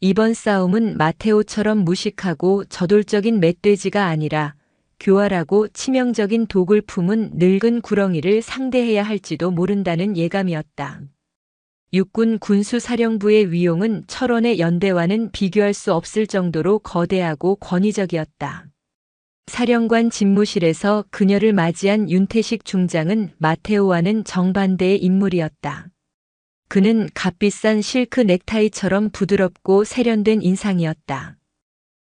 [SPEAKER 1] 이번 싸움은 마테오처럼 무식하고 저돌적인 멧돼지가 아니라 교활하고 치명적인 독을 품은 늙은 구렁이를 상대해야 할지도 모른다는 예감이었다. 육군 군수사령부의 위용은 철원의 연대와는 비교할 수 없을 정도로 거대하고 권위적이었다. 사령관 집무실에서 그녀를 맞이한 윤태식 중장은 마테오와는 정반대의 인물이었다. 그는 값비싼 실크 넥타이처럼 부드럽고 세련된 인상이었다.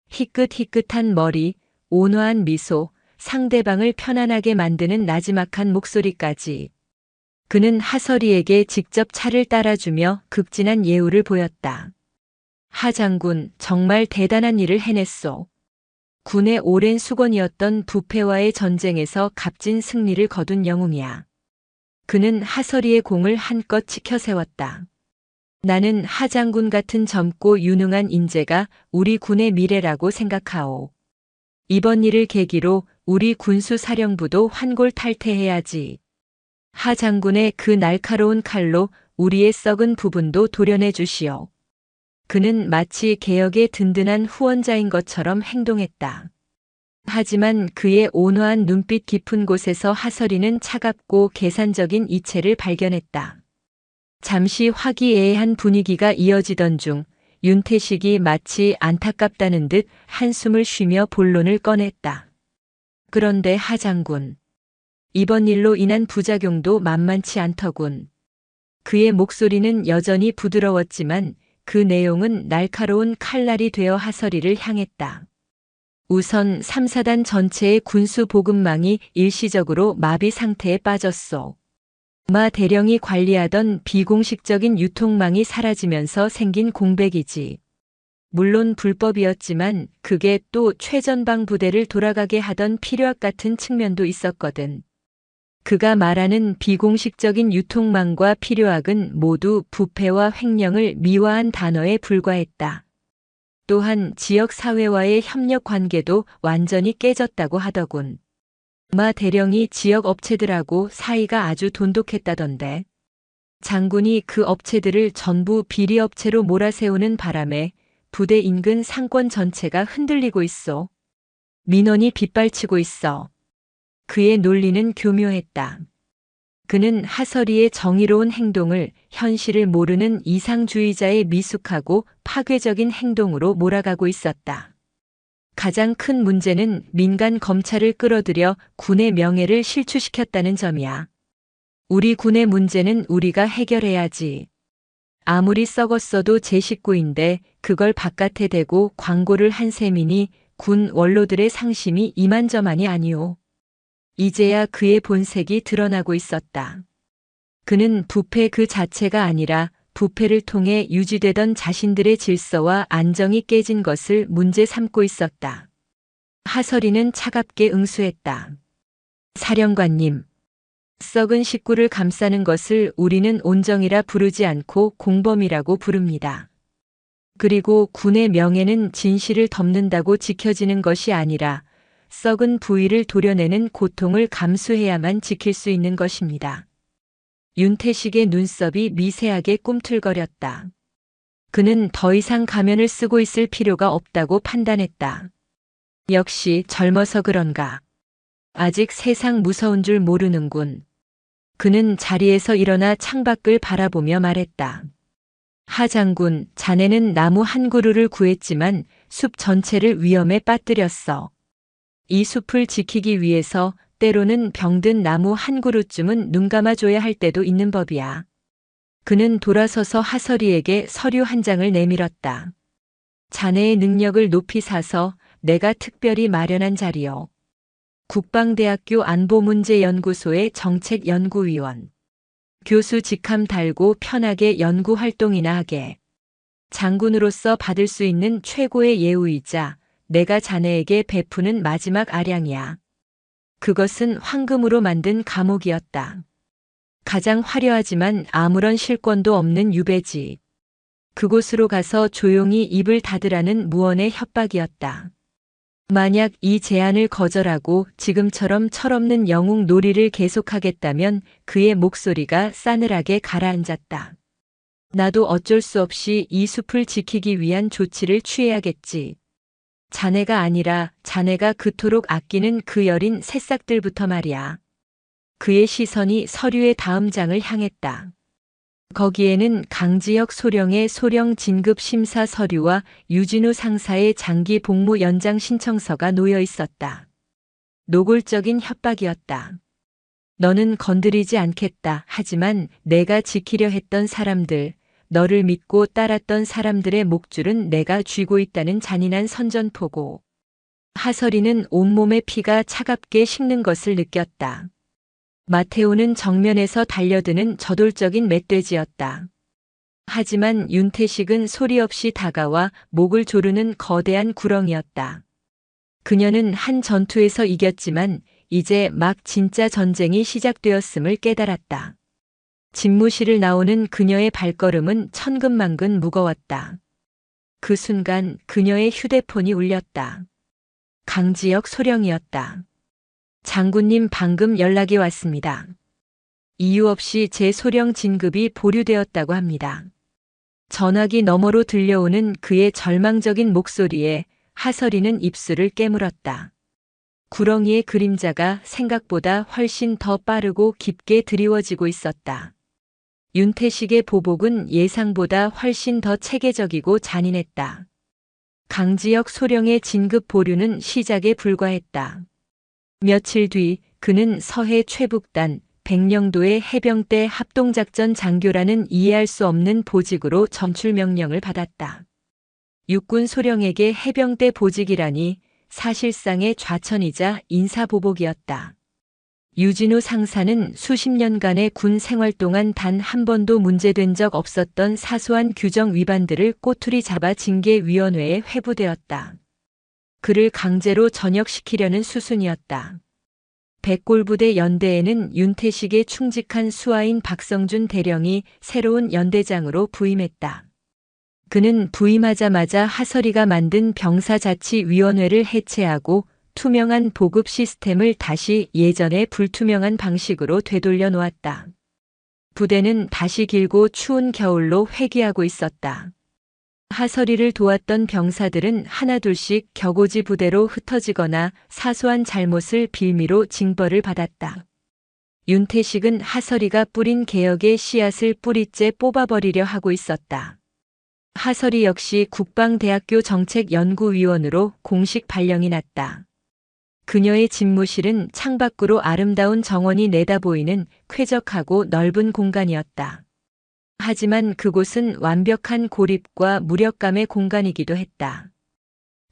[SPEAKER 1] 희끗희끗한 머리, 온화한 미소, 상대방을 편안하게 만드는 나지막한 목소리까지. 그는 하설이에게 직접 차를 따라주며 극진한 예우를 보였다. 하 장군, 정말 대단한 일을 해냈소. 군의 오랜 수건이었던 부패와의 전쟁에서 값진 승리를 거둔 영웅이야. 그는 하설이의 공을 한껏 치켜세웠다. 나는 하 장군 같은 젊고 유능한 인재가 우리 군의 미래라고 생각하오. 이번 일을 계기로 우리 군수사령부도 환골탈태해야지. 하 장군의 그 날카로운 칼로 우리의 썩은 부분도 도려내 주시오. 그는 마치 개혁의 든든한 후원자인 것처럼 행동했다. 하지만 그의 온화한 눈빛 깊은 곳에서 하설이는 차갑고 계산적인 이체를 발견했다. 잠시 화기애애한 분위기가 이어지던 중 윤태식이 마치 안타깝다는 듯 한숨을 쉬며 본론을 꺼냈다. 그런데 하 장군. 이번 일로 인한 부작용도 만만치 않더군. 그의 목소리는 여전히 부드러웠지만 그 내용은 날카로운 칼날이 되어 하설이를 향했다. 우선 3사단 전체의 군수 보급망이 일시적으로 마비 상태에 빠졌소. 마 대령이 관리하던 비공식적인 유통망이 사라지면서 생긴 공백이지. 물론 불법이었지만 그게 또 최전방 부대를 돌아가게 하던 필요악 같은 측면도 있었거든. 그가 말하는 비공식적인 유통망과 필요악은 모두 부패와 횡령을 미화한 단어에 불과했다. 또한 지역사회와의 협력 관계도 완전히 깨졌다고 하더군. 마 대령이 지역 업체들하고 사이가 아주 돈독했다던데. 장군이 그 업체들을 전부 비리업체로 몰아세우는 바람에 부대 인근 상권 전체가 흔들리고 있어. 민원이 빗발치고 있어. 그의 논리는 교묘했다. 그는 하설이의 정의로운 행동을 현실을 모르는 이상주의자의 미숙하고 파괴적인 행동으로 몰아가고 있었다. 가장 큰 문제는 민간 검찰을 끌어들여 군의 명예를 실추시켰다는 점이야. 우리 군의 문제는 우리가 해결해야지. 아무리 썩었어도 제 식구인데 그걸 바깥에 대고 광고를 한 셈이니 군 원로들의 상심이 이만저만이 아니오. 이제야 그의 본색이 드러나고 있었다. 그는 부패 그 자체가 아니라 부패를 통해 유지되던 자신들의 질서와 안정이 깨진 것을 문제 삼고 있었다. 하설이는 차갑게 응수했다. 사령관님, 썩은 식구를 감싸는 것을 우리는 온정이라 부르지 않고 공범이라고 부릅니다. 그리고 군의 명예는 진실을 덮는다고 지켜지는 것이 아니라 썩은 부위를 도려내는 고통을 감수해야만 지킬 수 있는 것입니다. 윤태식의 눈썹이 미세하게 꿈틀거렸다. 그는 더 이상 가면을 쓰고 있을 필요가 없다고 판단했다. 역시 젊어서 그런가. 아직 세상 무서운 줄 모르는군. 그는 자리에서 일어나 창밖을 바라보며 말했다. 하 장군, 자네는 나무 한 그루를 구했지만 숲 전체를 위험에 빠뜨렸어. 이 숲을 지키기 위해서 때로는 병든 나무 한 그루쯤은 눈 감아줘야 할 때도 있는 법이야. 그는 돌아서서 하설이에게 서류 한 장을 내밀었다. 자네의 능력을 높이 사서 내가 특별히 마련한 자리요. 국방대학교 안보문제연구소의 정책연구위원. 교수 직함 달고 편하게 연구활동이나 하게. 장군으로서 받을 수 있는 최고의 예우이자 내가 자네에게 베푸는 마지막 아량이야. 그것은 황금으로 만든 감옥이었다. 가장 화려하지만 아무런 실권도 없는 유배지. 그곳으로 가서 조용히 입을 닫으라는 무언의 협박이었다. 만약 이 제안을 거절하고 지금처럼 철없는 영웅 놀이를 계속하겠다면 그의 목소리가 싸늘하게 가라앉았다. 나도 어쩔 수 없이 이 숲을 지키기 위한 조치를 취해야겠지. 자네가 아니라 자네가 그토록 아끼는 그 여린 새싹들부터 말이야. 그의 시선이 서류의 다음 장을 향했다. 거기에는 강지혁 소령의 소령 진급 심사 서류와 유진우 상사의 장기 복무 연장 신청서가 놓여 있었다. 노골적인 협박이었다. 너는 건드리지 않겠다. 하지만 내가 지키려 했던 사람들, 너를 믿고 따랐던 사람들의 목줄은 내가 쥐고 있다는 잔인한 선전포고. 하설이는 온몸의 피가 차갑게 식는 것을 느꼈다. 마테오는 정면에서 달려드는 저돌적인 멧돼지였다. 하지만 윤태식은 소리 없이 다가와 목을 조르는 거대한 구렁이었다. 그녀는 한 전투에서 이겼지만 이제 막 진짜 전쟁이 시작되었음을 깨달았다. 집무실을 나오는 그녀의 발걸음은 천근만근 무거웠다. 그 순간 그녀의 휴대폰이 울렸다. 강지혁 소령이었다. 장군님, 방금 연락이 왔습니다. 이유 없이 제 소령 진급이 보류되었다고 합니다. 전화기 너머로 들려오는 그의 절망적인 목소리에 하설이는 입술을 깨물었다. 구렁이의 그림자가 생각보다 훨씬 더 빠르고 깊게 드리워지고 있었다. 윤태식의 보복은 예상보다 훨씬 더 체계적이고 잔인했다. 강지혁 소령의 진급 보류는 시작에 불과했다. 며칠 뒤 그는 서해 최북단 백령도의 해병대 합동작전 장교라는 이해할 수 없는 보직으로 전출 명령을 받았다. 육군 소령에게 해병대 보직이라니 사실상의 좌천이자 인사보복이었다. 유진우 상사는 수십 년간의 군 생활 동안 단 한 번도 문제된 적 없었던 사소한 규정 위반들을 꼬투리 잡아 징계위원회에 회부되었다. 그를 강제로 전역시키려는 수순이었다. 백골부대 연대에는 윤태식에 충직한 수하인 박성준 대령이 새로운 연대장으로 부임했다. 그는 부임하자마자 하설이가 만든 병사자치위원회를 해체하고 투명한 보급 시스템을 다시 예전의 불투명한 방식으로 되돌려 놓았다. 부대는 다시 길고 추운 겨울로 회귀하고 있었다. 하설이를 도왔던 병사들은 하나둘씩 격오지 부대로 흩어지거나 사소한 잘못을 빌미로 징벌을 받았다. 윤태식은 하설이가 뿌린 개혁의 씨앗을 뿌리째 뽑아버리려 하고 있었다. 하설이 역시 국방대학교 정책연구위원으로 공식 발령이 났다. 그녀의 집무실은 창밖으로 아름다운 정원이 내다보이는 쾌적하고 넓은 공간이었다. 하지만 그곳은 완벽한 고립과 무력감의 공간이기도 했다.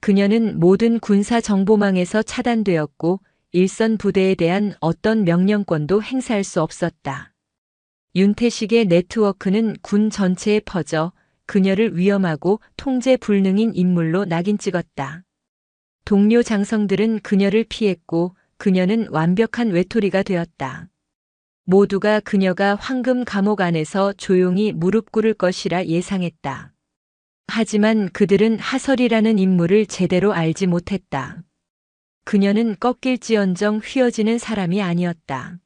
[SPEAKER 1] 그녀는 모든 군사 정보망에서 차단되었고 일선 부대에 대한 어떤 명령권도 행사할 수 없었다. 윤태식의 네트워크는 군 전체에 퍼져 그녀를 위험하고 통제 불능인 인물로 낙인 찍었다. 동료 장성들은 그녀를 피했고 그녀는 완벽한 외톨이가 되었다. 모두가 그녀가 황금 감옥 안에서 조용히 무릎 꿇을 것이라 예상했다. 하지만 그들은 하설이라는 인물을 제대로 알지 못했다. 그녀는 꺾일지언정 휘어지는 사람이 아니었다.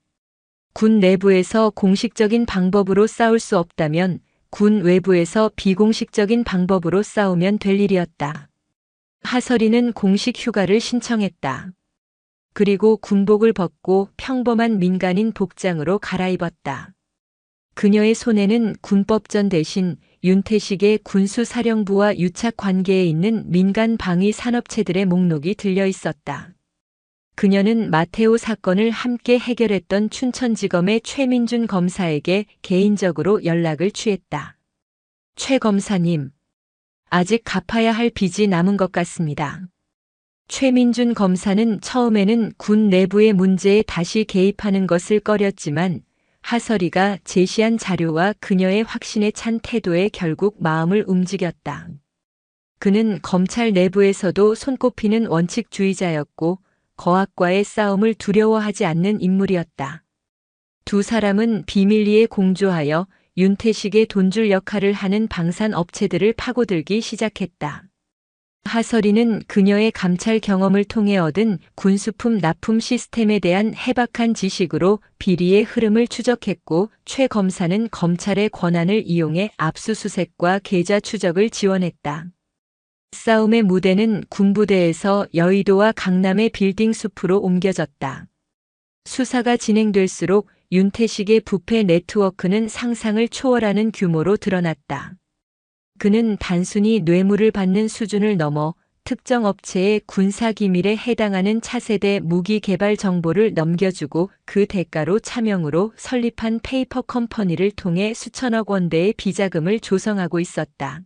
[SPEAKER 1] 군 내부에서 공식적인 방법으로 싸울 수 없다면 군 외부에서 비공식적인 방법으로 싸우면 될 일이었다. 하설이는 공식 휴가를 신청했다. 그리고 군복을 벗고 평범한 민간인 복장으로 갈아입었다. 그녀의 손에는 군법전 대신 윤태식의 군수사령부와 유착 관계에 있는 민간 방위 산업체들의 목록이 들려 있었다. 그녀는 마테오 사건을 함께 해결했던 춘천지검의 최민준 검사에게 개인적으로 연락을 취했다. 최 검사님, 아직 갚아야 할 빚이 남은 것 같습니다. 최민준 검사는 처음에는 군 내부의 문제에 다시 개입하는 것을 꺼렸지만 하설이가 제시한 자료와 그녀의 확신에 찬 태도에 결국 마음을 움직였다. 그는 검찰 내부에서도 손꼽히는 원칙주의자였고 거학과의 싸움을 두려워하지 않는 인물이었다. 두 사람은 비밀리에 공조하여 윤태식의 돈줄 역할을 하는 방산 업체들을 파고들기 시작했다. 하설이는 그녀의 감찰 경험을 통해 얻은 군수품 납품 시스템에 대한 해박한 지식으로 비리의 흐름을 추적했고 최 검사는 검찰의 권한을 이용해 압수수색과 계좌 추적을 지원했다. 싸움의 무대는 군부대에서 여의도와 강남의 빌딩 숲으로 옮겨졌다. 수사가 진행될수록 윤태식의 부패 네트워크는 상상을 초월하는 규모로 드러났다. 그는 단순히 뇌물을 받는 수준을 넘어 특정 업체의 군사기밀에 해당하는 차세대 무기 개발 정보를 넘겨주고 그 대가로 차명으로 설립한 페이퍼 컴퍼니를 통해 수천억 원대의 비자금을 조성하고 있었다.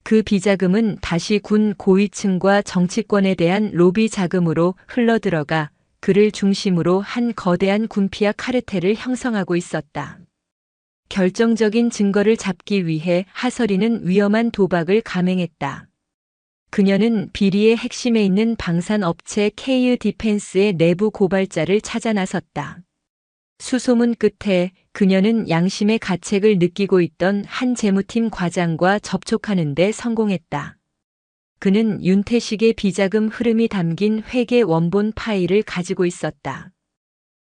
[SPEAKER 1] 그 비자금은 다시 군 고위층과 정치권에 대한 로비 자금으로 흘러들어가 그를 중심으로 한 거대한 군피아 카르텔을 형성하고 있었다. 결정적인 증거를 잡기 위해 하설이는 위험한 도박을 감행했다. 그녀는 비리의 핵심에 있는 방산업체 KU 디펜스의 내부 고발자를 찾아 나섰다. 수소문 끝에 그녀는 양심의 가책을 느끼고 있던 한 재무팀 과장과 접촉하는 데 성공했다. 그는 윤태식의 비자금 흐름이 담긴 회계 원본 파일을 가지고 있었다.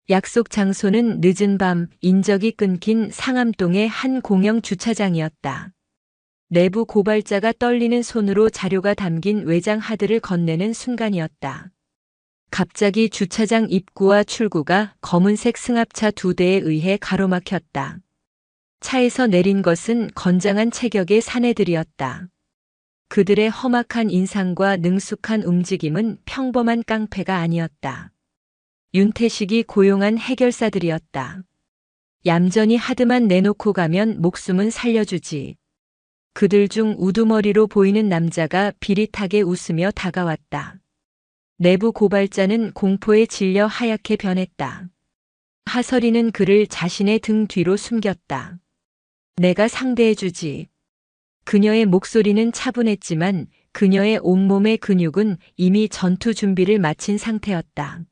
[SPEAKER 1] 약속 장소는 늦은 밤 인적이 끊긴 상암동의 한 공영 주차장이었다. 내부 고발자가 떨리는 손으로 자료가 담긴 외장 하드를 건네는 순간이었다. 갑자기 주차장 입구와 출구가 검은색 승합차 2대에 의해 가로막혔다. 차에서 내린 것은 건장한 체격의 사내들이었다. 그들의 험악한 인상과 능숙한 움직임은 평범한 깡패가 아니었다. 윤태식이 고용한 해결사들이었다. 얌전히 하드만 내놓고 가면 목숨은 살려주지. 그들 중 우두머리로 보이는 남자가 비릿하게 웃으며 다가왔다. 내부 고발자는 공포에 질려 하얗게 변했다. 하설이는 그를 자신의 등 뒤로 숨겼다. 내가 상대해주지. 그녀의 목소리는 차분했지만 그녀의 온몸의 근육은 이미 전투 준비를 마친 상태였다.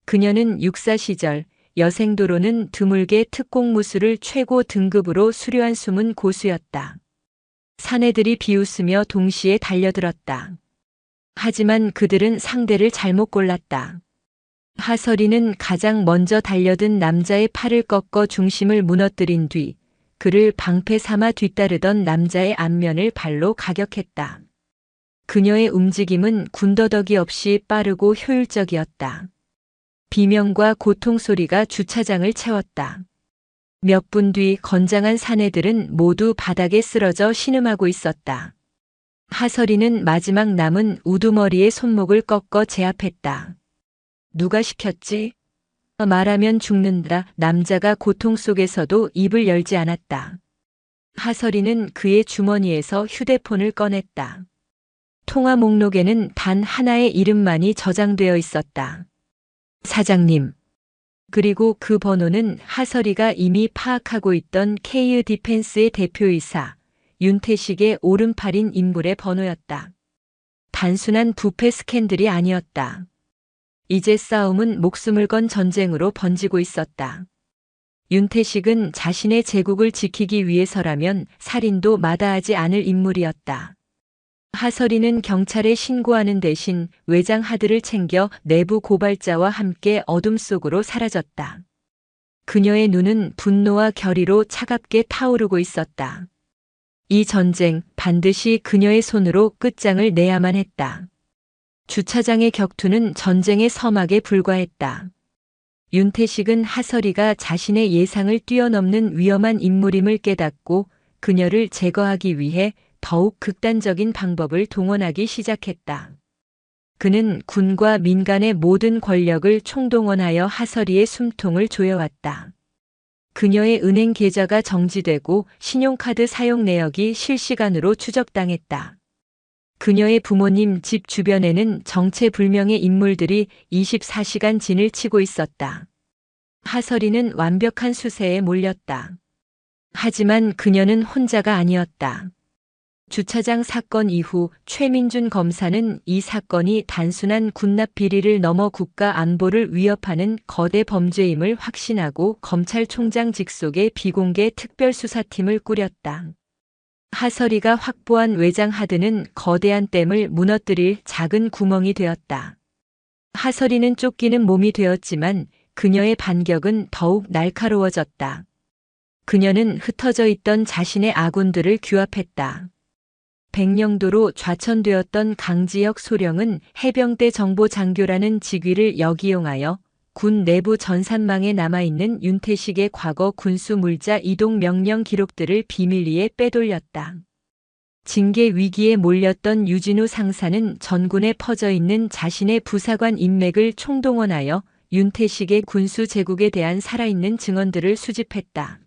[SPEAKER 1] 그녀는 육사 시절 여생도로는 드물게 특공무술을 최고 등급으로 수료한 숨은 고수였다. 사내들이 비웃으며 동시에 달려들었다. 하지만 그들은 상대를 잘못 골랐다. 하설이는 가장 먼저 달려든 남자의 팔을 꺾어 중심을 무너뜨린 뒤 그를 방패 삼아 뒤따르던 남자의 안면을 발로 가격했다. 그녀의 움직임은 군더더기 없이 빠르고 효율적이었다. 비명과 고통 소리가 주차장을 채웠다. 몇 분 뒤 건장한 사내들은 모두 바닥에 쓰러져 신음하고 있었다. 하설이는 마지막 남은 우두머리의 손목을 꺾어 제압했다. 누가 시켰지? 말하면 죽는다. 남자가 고통 속에서도 입을 열지 않았다. 하설이는 그의 주머니에서 휴대폰을 꺼냈다. 통화 목록에는 단 하나의 이름만이 저장되어 있었다. 사장님. 그리고 그 번호는 하설이가 이미 파악하고 있던 KU 디펜스의 대표이사 윤태식의 오른팔인 인물의 번호였다. 단순한 부패 스캔들이 아니었다. 이제 싸움은 목숨을 건 전쟁으로 번지고 있었다. 윤태식은 자신의 제국을 지키기 위해서라면 살인도 마다하지 않을 인물이었다. 하설이는 경찰에 신고하는 대신 외장 하드를 챙겨 내부 고발자와 함께 어둠 속으로 사라졌다. 그녀의 눈은 분노와 결의로 차갑게 타오르고 있었다. 이 전쟁 반드시 그녀의 손으로 끝장을 내야만 했다. 주차장의 격투는 전쟁의 서막에 불과했다. 윤태식은 하설이가 자신의 예상을 뛰어넘는 위험한 인물임을 깨닫고 그녀를 제거하기 위해 더욱 극단적인 방법을 동원하기 시작했다. 그는 군과 민간의 모든 권력을 총동원하여 하설이의 숨통을 조여왔다. 그녀의 은행 계좌가 정지되고 신용카드 사용 내역이 실시간으로 추적당했다. 그녀의 부모님 집 주변에는 정체불명의 인물들이 24시간 진을 치고 있었다. 하설이는 완벽한 수세에 몰렸다. 하지만 그녀는 혼자가 아니었다. 주차장 사건 이후 최민준 검사는 이 사건이 단순한 군납 비리를 넘어 국가 안보를 위협하는 거대 범죄임을 확신하고 검찰총장 직속의 비공개 특별수사팀을 꾸렸다. 하설이가 확보한 외장 하드는 거대한 댐을 무너뜨릴 작은 구멍이 되었다. 하설이는 쫓기는 몸이 되었지만 그녀의 반격은 더욱 날카로워졌다. 그녀는 흩어져 있던 자신의 아군들을 규합했다. 백령도로 좌천되었던 강지혁 소령은 해병대 정보장교라는 직위를 역이용하여 군 내부 전산망에 남아있는 윤태식의 과거 군수 물자 이동 명령 기록들을 비밀리에 빼돌렸다. 징계 위기에 몰렸던 유진우 상사는 전군에 퍼져있는 자신의 부사관 인맥을 총동원하여 윤태식의 군수 제국에 대한 살아있는 증언들을 수집했다.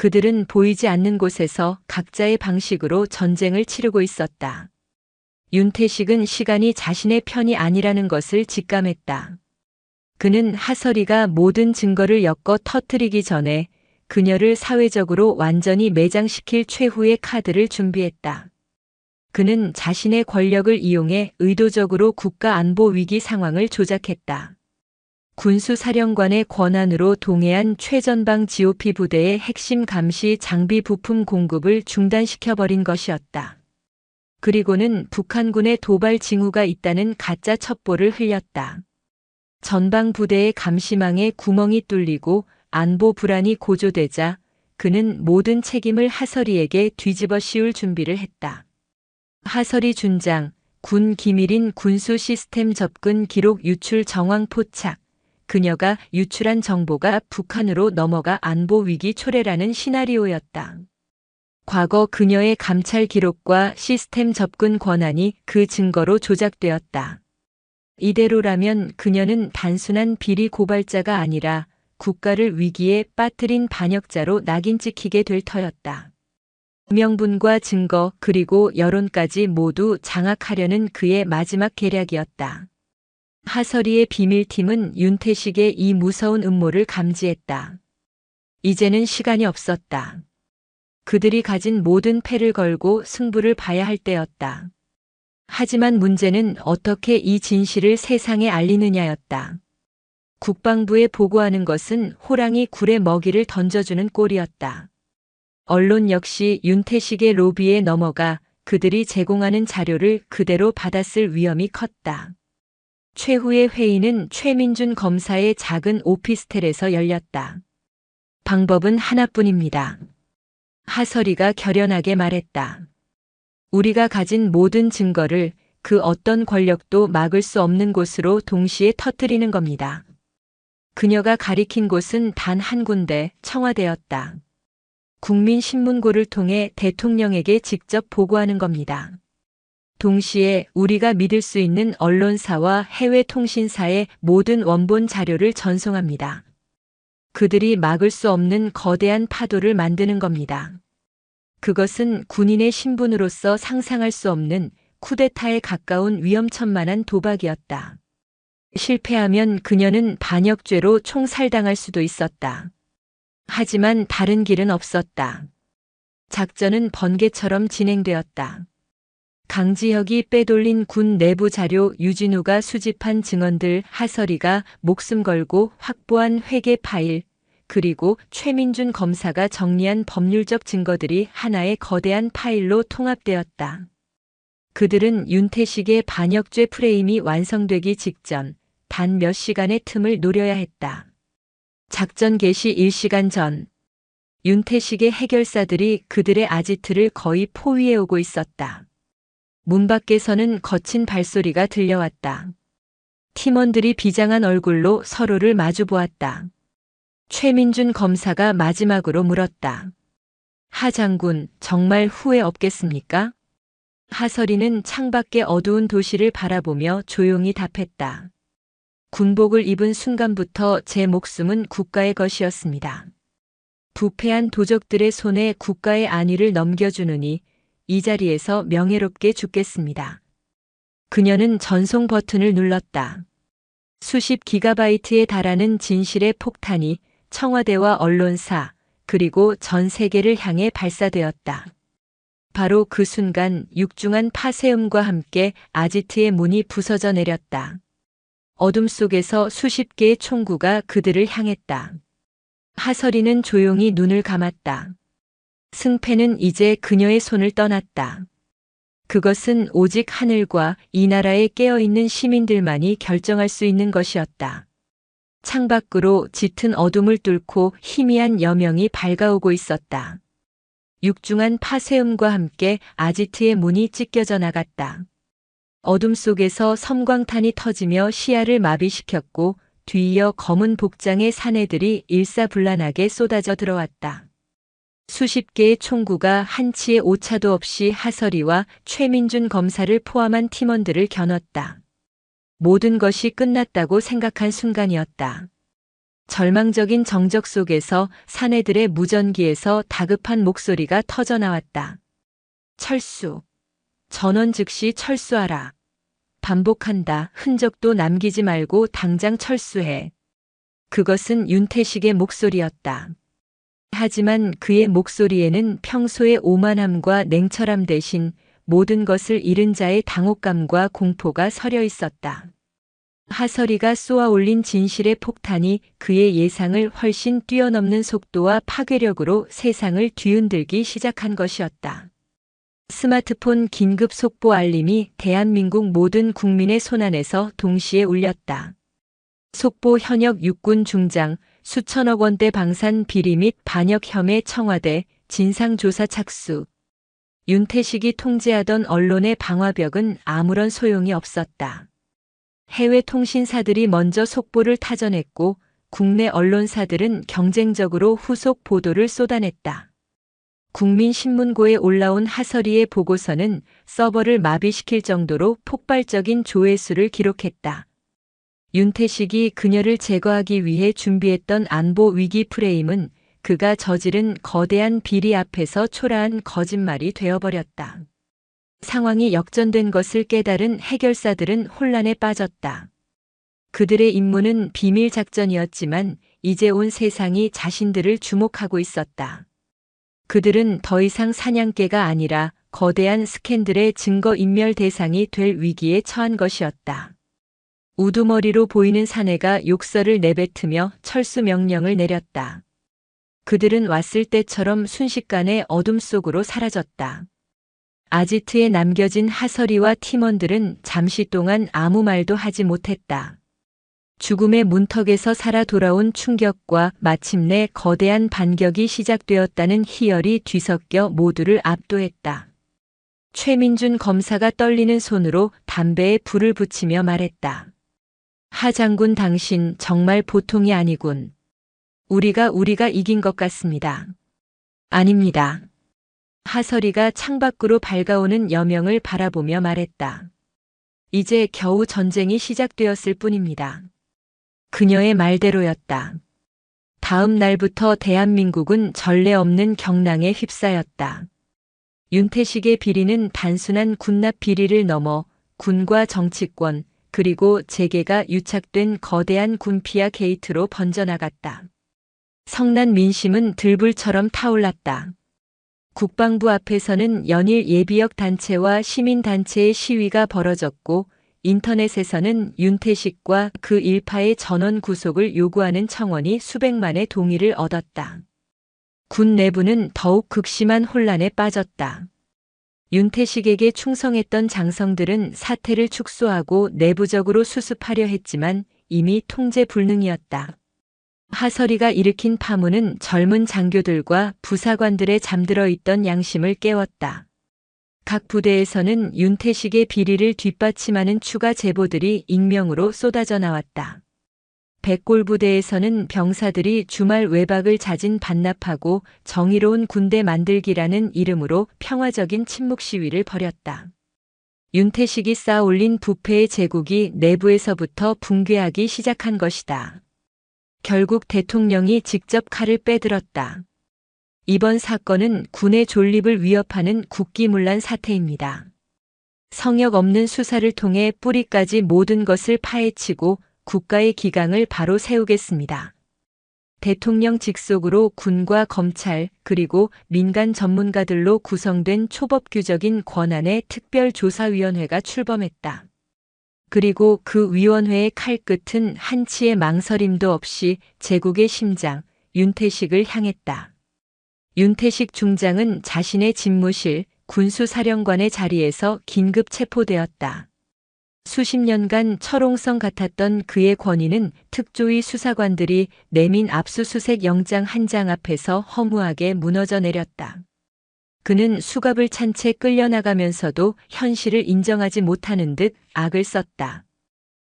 [SPEAKER 1] 그들은 보이지 않는 곳에서 각자의 방식으로 전쟁을 치르고 있었다. 윤태식은 시간이 자신의 편이 아니라는 것을 직감했다. 그는 하설이가 모든 증거를 엮어 터뜨리기 전에 그녀를 사회적으로 완전히 매장시킬 최후의 카드를 준비했다. 그는 자신의 권력을 이용해 의도적으로 국가 안보 위기 상황을 조작했다. 군수사령관의 권한으로 동해안 최전방 GOP 부대의 핵심 감시 장비 부품 공급을 중단시켜버린 것이었다. 그리고는 북한군의 도발 징후가 있다는 가짜 첩보를 흘렸다. 전방 부대의 감시망에 구멍이 뚫리고 안보 불안이 고조되자 그는 모든 책임을 하설이에게 뒤집어 씌울 준비를 했다. 하설이 준장, 군 기밀인 군수 시스템 접근 기록 유출 정황 포착. 그녀가 유출한 정보가 북한으로 넘어가 안보 위기 초래라는 시나리오였다. 과거 그녀의 감찰 기록과 시스템 접근 권한이 그 증거로 조작되었다. 이대로라면 그녀는 단순한 비리 고발자가 아니라 국가를 위기에 빠뜨린 반역자로 낙인 찍히게 될 터였다. 명분과 증거 그리고 여론까지 모두 장악하려는 그의 마지막 계략이었다. 하설이의 비밀팀은 윤태식의 이 무서운 음모를 감지했다. 이제는 시간이 없었다. 그들이 가진 모든 패를 걸고 승부를 봐야 할 때였다. 하지만 문제는 어떻게 이 진실을 세상에 알리느냐였다. 국방부에 보고하는 것은 호랑이 굴에 먹이를 던져주는 꼴이었다. 언론 역시 윤태식의 로비에 넘어가 그들이 제공하는 자료를 그대로 받았을 위험이 컸다. 최후의 회의는 최민준 검사의 작은 오피스텔에서 열렸다. 방법은 하나뿐입니다. 하설이가 결연하게 말했다. 우리가 가진 모든 증거를 그 어떤 권력도 막을 수 없는 곳으로 동시에 터뜨리는 겁니다. 그녀가 가리킨 곳은 단 한 군데, 청와대였다. 국민신문고를 통해 대통령에게 직접 보고하는 겁니다. 동시에 우리가 믿을 수 있는 언론사와 해외 통신사의 모든 원본 자료를 전송합니다. 그들이 막을 수 없는 거대한 파도를 만드는 겁니다. 그것은 군인의 신분으로서 상상할 수 없는 쿠데타에 가까운 위험천만한 도박이었다. 실패하면 그녀는 반역죄로 총살당할 수도 있었다. 하지만 다른 길은 없었다. 작전은 번개처럼 진행되었다. 강지혁이 빼돌린 군 내부 자료, 유진우가 수집한 증언들, 하설이가 목숨 걸고 확보한 회계 파일, 그리고 최민준 검사가 정리한 법률적 증거들이 하나의 거대한 파일로 통합되었다. 그들은 윤태식의 반역죄 프레임이 완성되기 직전 단 몇 시간의 틈을 노려야 했다. 작전 개시 1시간 전, 윤태식의 해결사들이 그들의 아지트를 거의 포위해 오고 있었다. 문 밖에서는 거친 발소리가 들려왔다. 팀원들이 비장한 얼굴로 서로를 마주보았다. 최민준 검사가 마지막으로 물었다. 하 장군, 정말 후회 없겠습니까? 하설이는 창밖의 어두운 도시를 바라보며 조용히 답했다. 군복을 입은 순간부터 제 목숨은 국가의 것이었습니다. 부패한 도적들의 손에 국가의 안위를 넘겨주느니 이 자리에서 명예롭게 죽겠습니다. 그녀는 전송 버튼을 눌렀다. 수십 기가바이트에 달하는 진실의 폭탄이 청와대와 언론사, 그리고 전 세계를 향해 발사되었다. 바로 그 순간 육중한 파쇄음과 함께 아지트의 문이 부서져 내렸다. 어둠 속에서 수십 개의 총구가 그들을 향했다. 하설이는 조용히 눈을 감았다. 승패는 이제 그녀의 손을 떠났다. 그것은 오직 하늘과 이 나라에 깨어있는 시민들만이 결정할 수 있는 것이었다. 창밖으로 짙은 어둠을 뚫고 희미한 여명이 밝아오고 있었다. 육중한 파쇄음과 함께 아지트의 문이 찢겨져 나갔다. 어둠 속에서 섬광탄이 터지며 시야를 마비시켰고 뒤이어 검은 복장의 사내들이 일사불란하게 쏟아져 들어왔다. 수십 개의 총구가 한치의 오차도 없이 하설이와 최민준 검사를 포함한 팀원들을 겨눴다. 모든 것이 끝났다고 생각한 순간이었다. 절망적인 정적 속에서 사내들의 무전기에서 다급한 목소리가 터져나왔다. 철수. 전원 즉시 철수하라. 반복한다. 흔적도 남기지 말고 당장 철수해. 그것은 윤태식의 목소리였다. 하지만 그의 목소리에는 평소의 오만함과 냉철함 대신 모든 것을 잃은 자의 당혹감과 공포가 서려 있었다. 하설이가 쏘아 올린 진실의 폭탄이 그의 예상을 훨씬 뛰어넘는 속도와 파괴력으로 세상을 뒤흔들기 시작한 것이었다. 스마트폰 긴급 속보 알림이 대한민국 모든 국민의 손안에서 동시에 울렸다. 속보 현역 육군 중장, 수천억 원대 방산 비리 및 반역 혐의 청와대, 진상조사 착수. 윤태식이 통제하던 언론의 방화벽은 아무런 소용이 없었다. 해외 통신사들이 먼저 속보를 타전했고 국내 언론사들은 경쟁적으로 후속 보도를 쏟아냈다. 국민신문고에 올라온 하설이의 보고서는 서버를 마비시킬 정도로 폭발적인 조회수를 기록했다. 윤태식이 그녀를 제거하기 위해 준비했던 안보 위기 프레임은 그가 저지른 거대한 비리 앞에서 초라한 거짓말이 되어버렸다. 상황이 역전된 것을 깨달은 해결사들은 혼란에 빠졌다. 그들의 임무는 비밀 작전이었지만 이제 온 세상이 자신들을 주목하고 있었다. 그들은 더 이상 사냥개가 아니라 거대한 스캔들의 증거인멸 대상이 될 위기에 처한 것이었다. 우두머리로 보이는 사내가 욕설을 내뱉으며 철수 명령을 내렸다. 그들은 왔을 때처럼 순식간에 어둠 속으로 사라졌다. 아지트에 남겨진 하설이와 팀원들은 잠시 동안 아무 말도 하지 못했다. 죽음의 문턱에서 살아 돌아온 충격과 마침내 거대한 반격이 시작되었다는 희열이 뒤섞여 모두를 압도했다. 최민준 검사가 떨리는 손으로 담배에 불을 붙이며 말했다. 하 장군, 당신 정말 보통이 아니군. 우리가 이긴 것 같습니다. 아닙니다. 하설이가 창밖으로 밝아오는 여명을 바라보며 말했다. 이제 겨우 전쟁이 시작되었을 뿐입니다. 그녀의 말대로였다. 다음 날부터 대한민국은 전례 없는 경랑에 휩싸였다. 윤태식의 비리는 단순한 군납 비리를 넘어 군과 정치권 그리고 재계가 유착된 거대한 군피아 게이트로 번져나갔다. 성난 민심은 들불처럼 타올랐다. 국방부 앞에서는 연일 예비역 단체와 시민단체의 시위가 벌어졌고 인터넷에서는 윤태식과 그 일파의 전원 구속을 요구하는 청원이 수백만의 동의를 얻었다. 군 내부는 더욱 극심한 혼란에 빠졌다. 윤태식에게 충성했던 장성들은 사태를 축소하고 내부적으로 수습하려 했지만 이미 통제 불능이었다. 하설이가 일으킨 파문은 젊은 장교들과 부사관들의 잠들어 있던 양심을 깨웠다. 각 부대에서는 윤태식의 비리를 뒷받침하는 추가 제보들이 익명으로 쏟아져 나왔다. 백골부대에서는 병사들이 주말 외박을 자진 반납하고 정의로운 군대 만들기라는 이름으로 평화적인 침묵 시위를 벌였다. 윤태식이 쌓아올린 부패의 제국이 내부에서부터 붕괴하기 시작한 것이다. 결국 대통령이 직접 칼을 빼들었다. 이번 사건은 군의 존립을 위협하는 국기문란 사태입니다. 성역 없는 수사를 통해 뿌리까지 모든 것을 파헤치고 국가의 기강을 바로 세우겠습니다. 대통령 직속으로 군과 검찰 그리고 민간 전문가들로 구성된 초법규적인 권한의 특별조사위원회가 출범했다. 그리고 그 위원회의 칼끝은 한치의 망설임도 없이 제국의 심장, 윤태식을 향했다. 윤태식 중장은 자신의 집무실, 군수사령관의 자리에서 긴급 체포되었다. 수십 년간 철옹성 같았던 그의 권위는 특조위 수사관들이 내민 압수수색 영장 한 장 앞에서 허무하게 무너져 내렸다. 그는 수갑을 찬 채 끌려나가면서도 현실을 인정하지 못하는 듯 악을 썼다.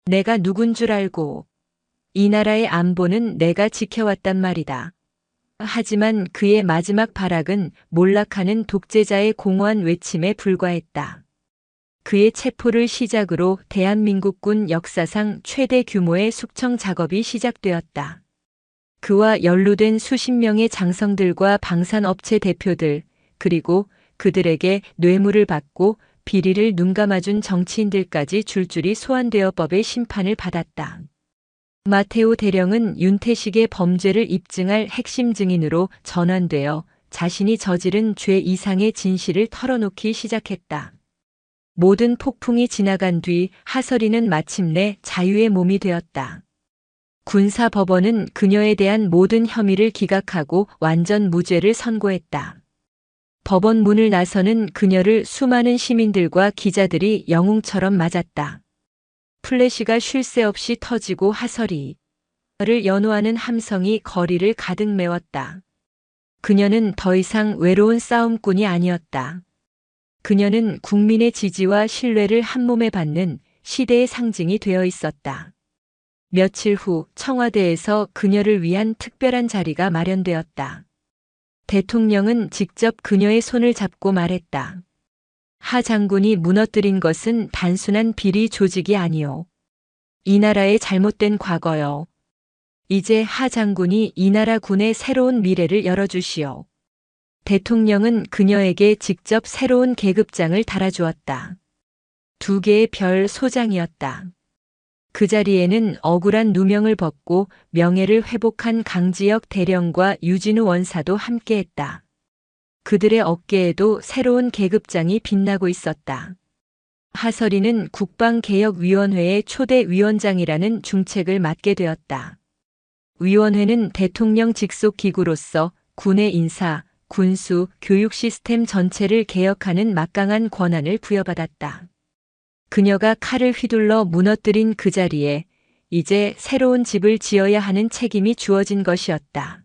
[SPEAKER 1] 내가 누군 줄 알고. 이 나라의 안보는 내가 지켜왔단 말이다. 하지만 그의 마지막 발악은 몰락하는 독재자의 공허한 외침에 불과했다. 그의 체포를 시작으로 대한민국군 역사상 최대 규모의 숙청 작업이 시작되었다. 그와 연루된 수십 명의 장성들과 방산업체 대표들, 그리고 그들에게 뇌물을 받고 비리를 눈감아준 정치인들까지 줄줄이 소환되어 법의 심판을 받았다. 마테오 대령은 윤태식의 범죄를 입증할 핵심 증인으로 전환되어 자신이 저지른 죄 이상의 진실을 털어놓기 시작했다. 모든 폭풍이 지나간 뒤 하설이는 마침내 자유의 몸이 되었다. 군사법원은 그녀에 대한 모든 혐의를 기각하고 완전 무죄를 선고했다. 법원 문을 나서는 그녀를 수많은 시민들과 기자들이 영웅처럼 맞았다. 플래시가 쉴 새 없이 터지고 하설이를 연호하는 함성이 거리를 가득 메웠다. 그녀는 더 이상 외로운 싸움꾼이 아니었다. 그녀는 국민의 지지와 신뢰를 한몸에 받는 시대의 상징이 되어 있었다. 며칠 후 청와대에서 그녀를 위한 특별한 자리가 마련되었다. 대통령은 직접 그녀의 손을 잡고 말했다. 하 장군이 무너뜨린 것은 단순한 비리 조직이 아니오. 이 나라의 잘못된 과거요. 이제 하 장군이 이 나라 군의 새로운 미래를 열어주시오. 대통령은 그녀에게 직접 새로운 계급장을 달아주었다. 2개의 별 소장이었다. 그 자리에는 억울한 누명을 벗고 명예를 회복한 강지혁 대령과 유진우 원사도 함께했다. 그들의 어깨에도 새로운 계급장이 빛나고 있었다. 하설이는 국방개혁위원회의 초대 위원장이라는 중책을 맡게 되었다. 위원회는 대통령 직속 기구로서 군의 인사, 군수, 교육 시스템 전체를 개혁하는 막강한 권한을 부여받았다. 그녀가 칼을 휘둘러 무너뜨린 그 자리에 이제 새로운 집을 지어야 하는 책임이 주어진 것이었다.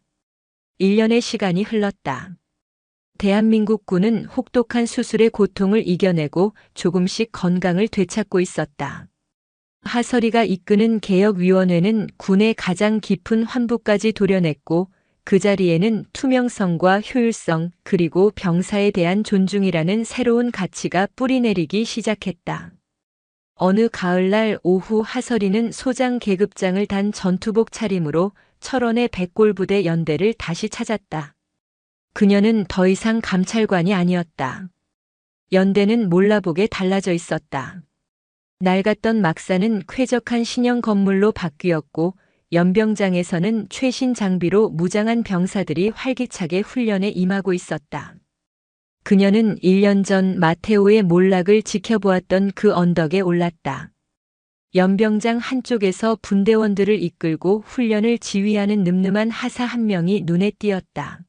[SPEAKER 1] 1년의 시간이 흘렀다. 대한민국 군은 혹독한 수술의 고통을 이겨내고 조금씩 건강을 되찾고 있었다. 하설이가 이끄는 개혁위원회는 군의 가장 깊은 환부까지 도려냈고 그 자리에는 투명성과 효율성 그리고 병사에 대한 존중이라는 새로운 가치가 뿌리내리기 시작했다. 어느 가을날 오후 하설이는 소장 계급장을 단 전투복 차림으로 철원의 백골부대 연대를 다시 찾았다. 그녀는 더 이상 감찰관이 아니었다. 연대는 몰라보게 달라져 있었다. 낡았던 막사는 쾌적한 신형 건물로 바뀌었고 연병장에서는 최신 장비로 무장한 병사들이 활기차게 훈련에 임하고 있었다. 그녀는 1년 전 마테오의 몰락을 지켜보았던 그 언덕에 올랐다. 연병장 한쪽에서 분대원들을 이끌고 훈련을 지휘하는 늠름한 하사 한 명이 눈에 띄었다.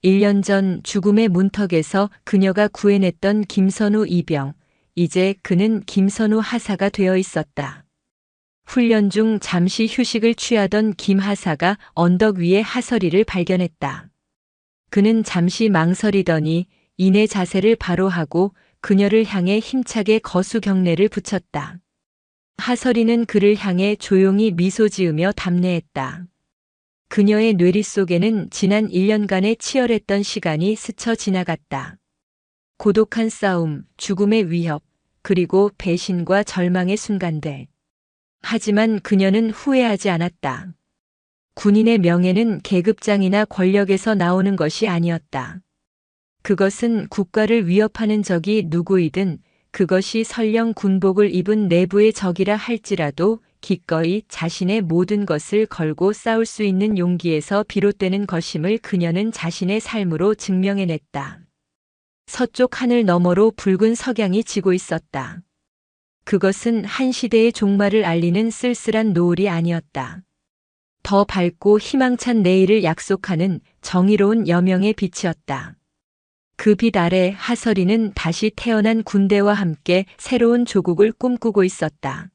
[SPEAKER 1] 1년 전 죽음의 문턱에서 그녀가 구해냈던 김선우 이병, 이제 그는 김선우 하사가 되어 있었다. 훈련 중 잠시 휴식을 취하던 김 하사가 언덕 위에 하설이를 발견했다. 그는 잠시 망설이더니 이내 자세를 바로 하고 그녀를 향해 힘차게 거수 경례를 붙였다. 하설이는 그를 향해 조용히 미소 지으며 답례했다. 그녀의 뇌리 속에는 지난 1년간의 치열했던 시간이 스쳐 지나갔다. 고독한 싸움, 죽음의 위협, 그리고 배신과 절망의 순간들. 하지만 그녀는 후회하지 않았다. 군인의 명예는 계급장이나 권력에서 나오는 것이 아니었다. 그것은 국가를 위협하는 적이 누구이든 그것이 설령 군복을 입은 내부의 적이라 할지라도 기꺼이 자신의 모든 것을 걸고 싸울 수 있는 용기에서 비롯되는 것임을 그녀는 자신의 삶으로 증명해냈다. 서쪽 하늘 너머로 붉은 석양이 지고 있었다. 그것은 한 시대의 종말을 알리는 쓸쓸한 노을이 아니었다. 더 밝고 희망찬 내일을 약속하는 정의로운 여명의 빛이었다. 그 빛 아래 하설이는 다시 태어난 군대와 함께 새로운 조국을 꿈꾸고 있었다.